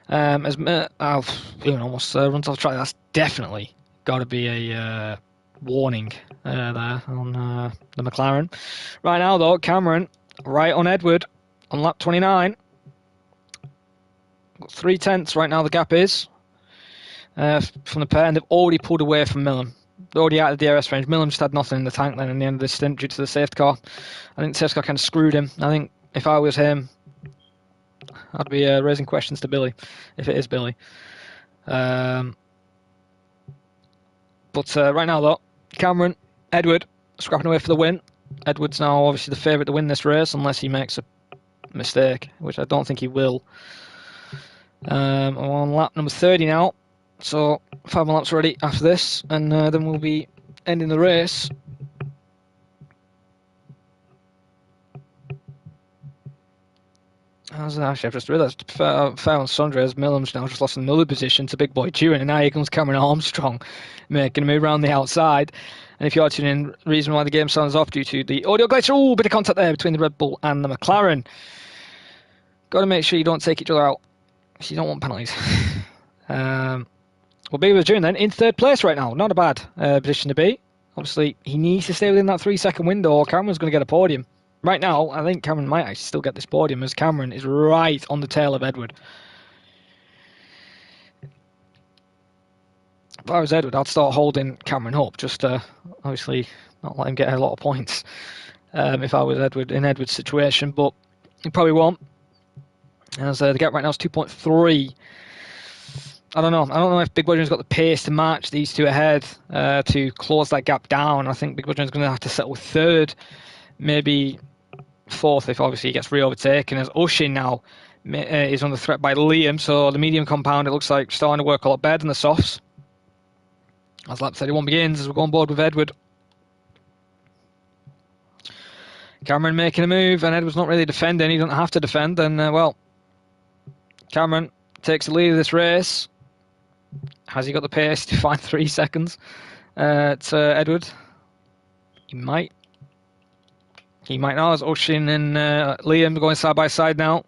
As even almost runs off the track. That's definitely got to be a warning there on the McLaren. Right now, though, Cameron right on Edward on lap 29. Got 3/10 right now. The gap is from the pair, and they've already pulled away from Millen. They're already out of the DRS range. Millen just had nothing in the tank then in the end of the stint due to the safety car. I think the safety car kind of screwed him. I think if I was him, I'd be raising questions to Billy, if it is Billy. But right now, though, Cameron, Edward, scrapping away for the win. Edward's now obviously the favourite to win this race, unless he makes a mistake, which I don't think he will. I'm on lap number 30 now, so 5 more laps already after this, and then we'll be ending the race. Actually, I've just realised, fair on Sundry, as Millam's now just lost another position to Big Boy Jewin, and now here comes Cameron Armstrong making a move around the outside. And if you are tuning in, the reason why the game sounds off due to the audio glitch. Oh, bit of contact there between the Red Bull and the McLaren. Got to make sure you don't take each other out, because you don't want penalties. Well, Big Boy Jewin then in third place right now. Not a bad position to be. Obviously, he needs to stay within that 3-second window, or Cameron's going to get a podium. Right now, I think Cameron might actually still get this podium, as Cameron is right on the tail of Edward. If I was Edward, I'd start holding Cameron up, just obviously not let him get a lot of points. If I was Edward in Edward's situation, but he probably won't. As the gap right now is 2.3. I don't know if Big Boy Junior's got the pace to match these two ahead to close that gap down. I think Big Boy Junior's going to have to settle with third, maybe fourth if obviously he gets re-overtaken, as Ushin now is under threat by Liam, so the medium compound, it looks like, starting to work a lot better than the softs. As lap 31 begins, as we go on board with Edward. Cameron making a move, and Edward's not really defending. He doesn't have to defend, and well, Cameron takes the lead of this race. Has he got the pace to find 3 seconds to Edward? He might now, as Ushin and Liam going side by side now.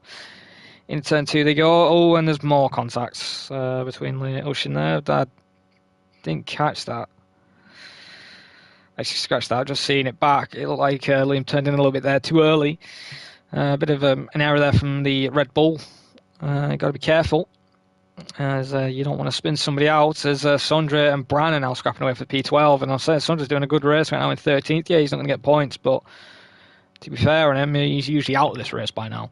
In turn 2 they go. Oh, and there's more contacts between Ushin there. I didn't catch that. Actually scratched that, just seeing it back. It looked like Liam turned in a little bit there too early. A bit of an error there from the Red Bull. Got to be careful, as you don't want to spin somebody out, as Sondra and Bran are now scrapping away for P12. And I'll say Sondra's doing a good race right now in 13th. Yeah, he's not going to get points, but to be fair on him, he's usually out of this race by now.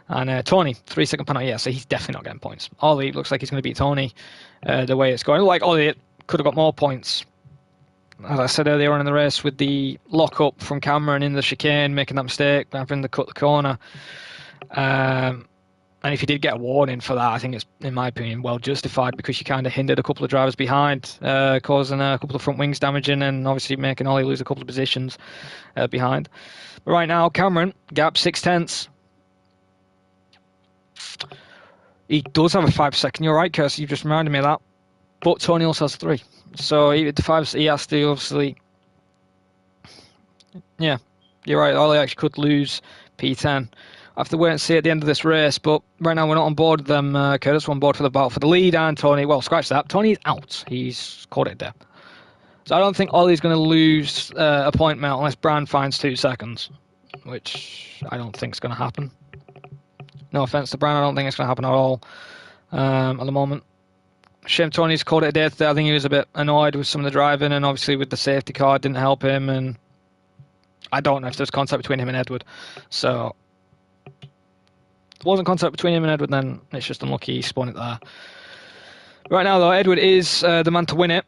And Tony, 3-second penalty, yeah, so he's definitely not getting points. Ollie looks like he's going to beat Tony the way it's going. Like Ollie could have got more points, as I said earlier on in the race, with the lock-up from Cameron in the chicane, making that mistake, having to cut the corner. And if you did get a warning for that, I think it's, in my opinion, well justified, because you kind of hindered a couple of drivers behind, causing a couple of front wings damaging, and obviously making Ollie lose a couple of positions behind. But right now, Cameron, gap 6/10. He does have a 5-second. You're right, Kirsty, you just reminded me of that. But Tony also has 3. So he has to obviously... Yeah, you're right. Ollie actually could lose P10. I have to wait and see at the end of this race, but right now we're not on board with them, Curtis. We're on board for the battle for the lead, and Tony, well, scratch that. Tony's out. He's caught it there. So I don't think Ollie's going to lose a point, mate, unless Bran finds 2 seconds, which I don't think is going to happen. No offence to Bran, I don't think it's going to happen at all at the moment. Shame Tony's caught it a day today. I think he was a bit annoyed with some of the driving, and obviously with the safety car, it didn't help him, and I don't know if there's contact between him and Edward. So if there wasn't contact between him and Edward, then it's just unlucky he spun it there. Right now, though, Edward is the man to win it.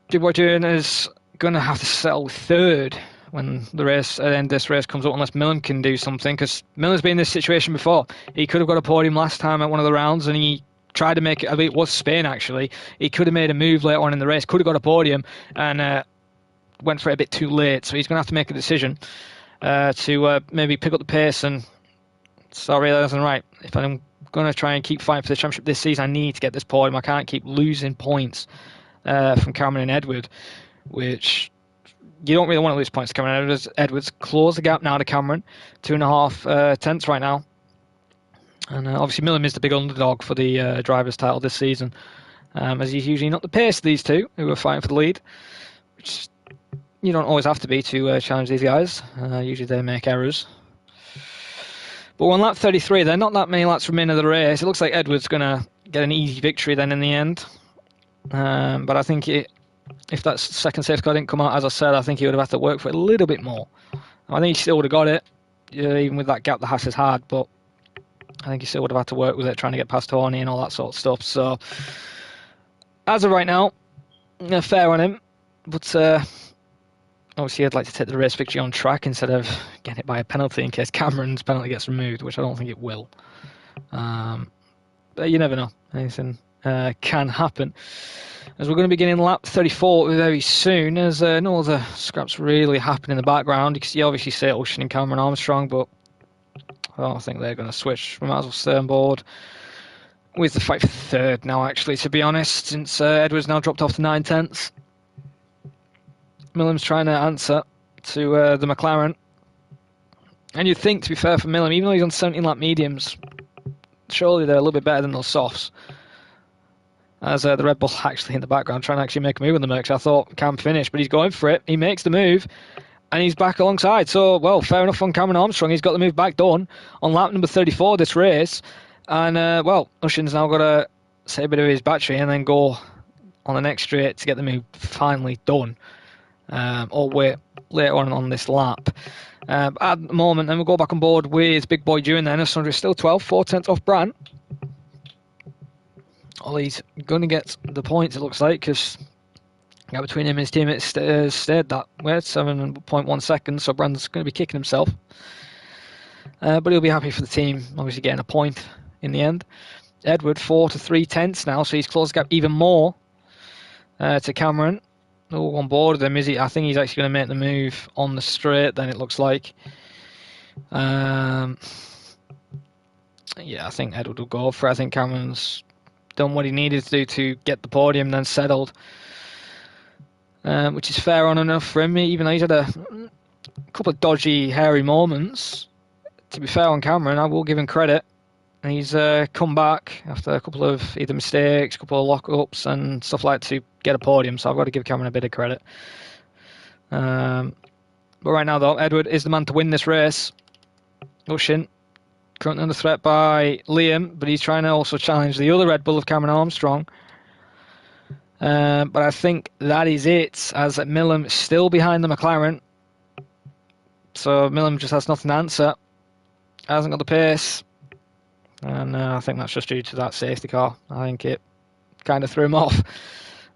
Big Boy Junior is going to have to settle with third when the race, at the end of this race comes up, unless Millen can do something, because Millen's been in this situation before. He could have got a podium last time at one of the rounds, and he tried to make it, I mean, it was Spain actually. He could have made a move later on in the race, could have got a podium, and went for it a bit too late. So he's going to have to make a decision to maybe pick up the pace and start realising, right, if I'm going to try and keep fighting for the championship this season, I need to get this podium. I can't keep losing points from Cameron and Edward, which you don't really want to lose points to Cameron Edwards. Close the gap now to Cameron, 2.5 tenths right now. And obviously Millam is the big underdog for the driver's title this season, as he's usually not the pace of these two who are fighting for the lead, which you don't always have to be to challenge these guys. Usually they make errors. But on lap 33, there are not that many laps remaining of the race. It looks like Edwards going to get an easy victory then in the end. But I think if that second safety car didn't come out, as I said, I think he would have had to work for it a little bit more. I think he still would have got it, even with that gap the Haas has had, but I think he still would have had to work with it, trying to get past Horney and all that sort of stuff. So, as of right now, fair on him, but obviously I'd like to take the race victory on track instead of getting it by a penalty in case Cameron's penalty gets removed, which I don't think it will. But you never know. Anything can happen. As we're going to be getting lap 34 very soon, as no other scraps really happen in the background. You can see obviously say Ocean and Cameron Armstrong, but I don't think they're going to switch. We might as well stay on board with the fight for third now, actually, to be honest, since Edwards now dropped off to 9 tenths. Millam's trying to answer to the McLaren. And you'd think, to be fair for Millam, even though he's on 17-lap mediums, surely they're a little bit better than those softs. As the Red Bull actually in the background trying to actually make a move on the Mercs. I thought Cam finished, but he's going for it. He makes the move, and he's back alongside. So, well, fair enough on Cameron Armstrong. He's got the move back done on lap number 34 this race. And, well, Ushin's now got to save a bit of his battery and then go on the next straight to get the move finally done. Or wait later on this lap. At the moment, then we'll go back on board with Big Boy June then. Sundry still 12, 4 tenths off Brandt. Ollie's going to get the points, it looks like, because between him and his teammates stayed that way, 7.1 seconds, so Brandon's going to be kicking himself. But he'll be happy for the team, obviously getting a point in the end. Edward, 4 to 3 tenths now, so he's closed the gap even more to Cameron. No on board with him, is he? I think he's actually going to make the move on the straight, then it looks like. Yeah, I think Edward will go for it. I think Cameron's done what he needed to do to get the podium, then settled, which is fair on enough for him, even though he's had a couple of dodgy, hairy moments. To be fair on Cameron, I will give him credit. He's come back after a couple of either mistakes, a couple of lock-ups and stuff like that to get a podium, so I've got to give Cameron a bit of credit. But right now, though, Edward is the man to win this race. Ushin currently under threat by Liam, but he's trying to also challenge the other Red Bull of Cameron Armstrong. But I think that is it, as Millam is still behind the McLaren. So Millam just has nothing to answer. Hasn't got the pace. And I think that's just due to that safety car. I think it kind of threw him off.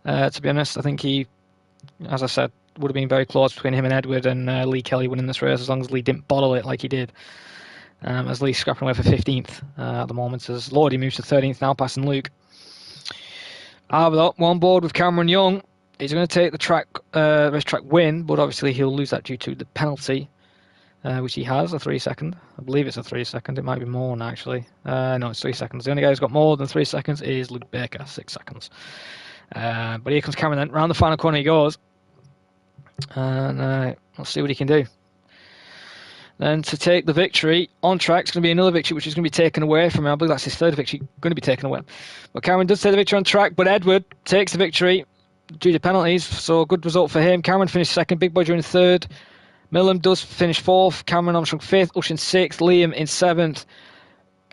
To be honest, I think he, as I said, would have been very close between him and Edward and Lee Kelly winning this race, as long as Lee didn't bottle it like he did. As Lee's scrapping away for 15th at the moment, as Lordy moves to 13th now, passing Luke. However, on board with Cameron Young, he's going to take the racetrack win, but obviously he'll lose that due to the penalty, which he has, a 3 second. I believe it's a 3 second, it might be more than actually. No, it's 3 seconds. The only guy who's got more than 3 seconds is Luke Baker, 6 seconds. But here comes Cameron then, round the final corner he goes. And let's see what he can do. Then to take the victory on track, it's going to be another victory which is going to be taken away from him. I believe that's his third victory going to be taken away. But Cameron does take the victory on track, but Edward takes the victory due to penalties, so a good result for him. Cameron finished second, Big Boy during third. Millam does finish fourth, Cameron Armstrong fifth, Ushin sixth, Liam in seventh.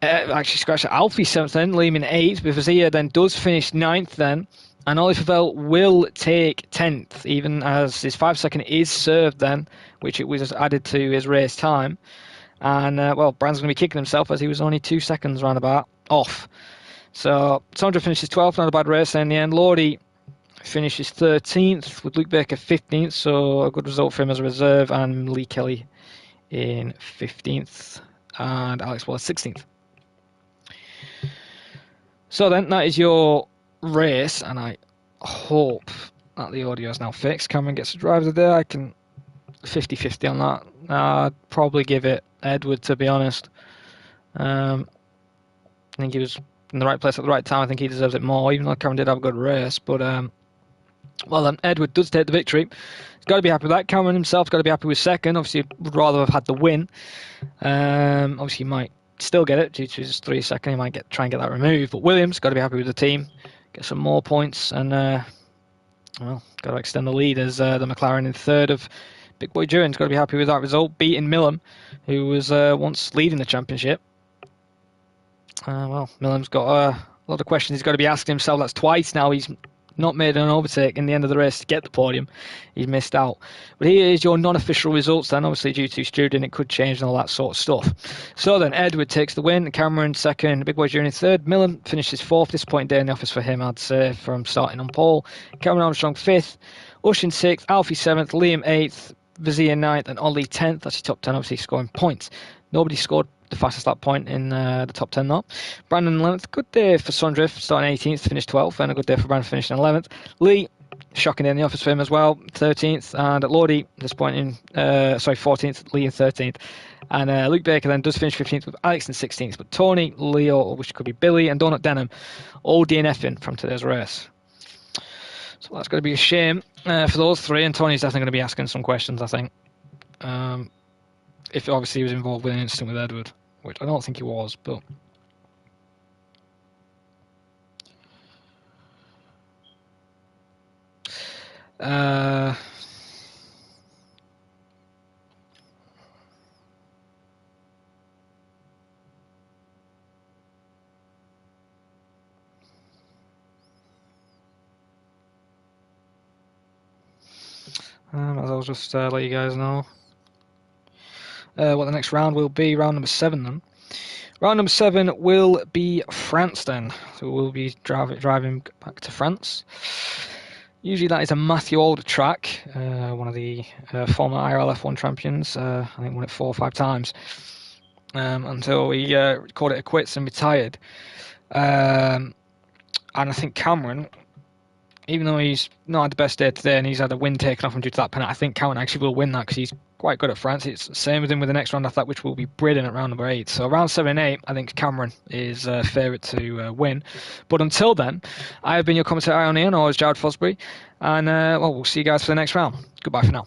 Actually, scratch that, Alfie seventh then, Liam in eighth. Bivazia then does finish ninth then. And Ollie Favell will take 10th, even as his 5 second is served then, which it was added to his race time. And, well, Brand's going to be kicking himself as he was only 2 seconds roundabout off. So, Sandra finishes 12th, not a bad race in the end. Lordy finishes 13th, with Luke Baker 15th, so a good result for him as a reserve. And Lee Kelly in 15th, and Alex Wallace 16th. So then, that is your race, and I hope that the audio is now fixed. Cameron gets the driver of the day. I can 50-50 on that. I'd probably give it Edward, to be honest. I think he was in the right place at the right time. I think he deserves it more, even though Cameron did have a good race. But Well, then Edward does take the victory. He's got to be happy with that. Cameron himself's got to be happy with second. Obviously, would rather have had the win. Obviously, he might still get it due to his 3 second. He might try and get that removed. But Williams got to be happy with the team, get some more points, and well, got to extend the lead as the McLaren in third of Big Boy Duran's got to be happy with that result, beating Millam, who was once leading the championship. Well, Millam's got a lot of questions he's got to be asking himself. That's twice now he's not made an overtake in the end of the race to get the podium. He's missed out. But here is your non-official results then. Obviously, due to Student, it could change and all that sort of stuff. So then, Edward takes the win. Cameron second. Big Boy Junior third. Millam finishes fourth. Disappointing day in the office for him, I'd say, from starting on pole. Cameron Armstrong fifth. Ushin sixth. Alfie seventh. Liam eighth. Vizier ninth. And Ollie 10th. That's your top 10, obviously, scoring points. Nobody scored the fastest lap point in the top 10 though. Brandon 11th, good day for Sundrift, starting 18th, finished 12th, and a good day for Brandon, finishing 11th. Lee, shocking day in the office for him as well, 13th, and Lodi, disappointing, 14th, Lee in 13th. And Luke Baker then does finish 15th with Alex in 16th, but Tony, Leo, which could be Billy, and Donut Denham, all DNFing from today's race. So that's going to be a shame for those three, and Tony's definitely going to be asking some questions, I think. If obviously he was involved with an incident with Edward, which I don't think he was, but I'll just let you guys know what the next round will be. Round number 7 then. Round number 7 will be France then. So we'll be driving back to France. Usually that is a Matthew Alder track, one of the former IRL F1 champions. I think won it 4 or 5 times until he called it a quits and retired. And I think Cameron, even though he's not had the best day today and he's had a win taken off him due to that penalty, I think Cameron actually will win that because he's quite good at France. It's the same with him with the next round after that, which will be Britain at round number 8. So round 7 and 8, I think Cameron is favourite to win. But until then, I have been your commentator on Ian, or as Jared Fosbury, and well, we'll see you guys for the next round. Goodbye for now.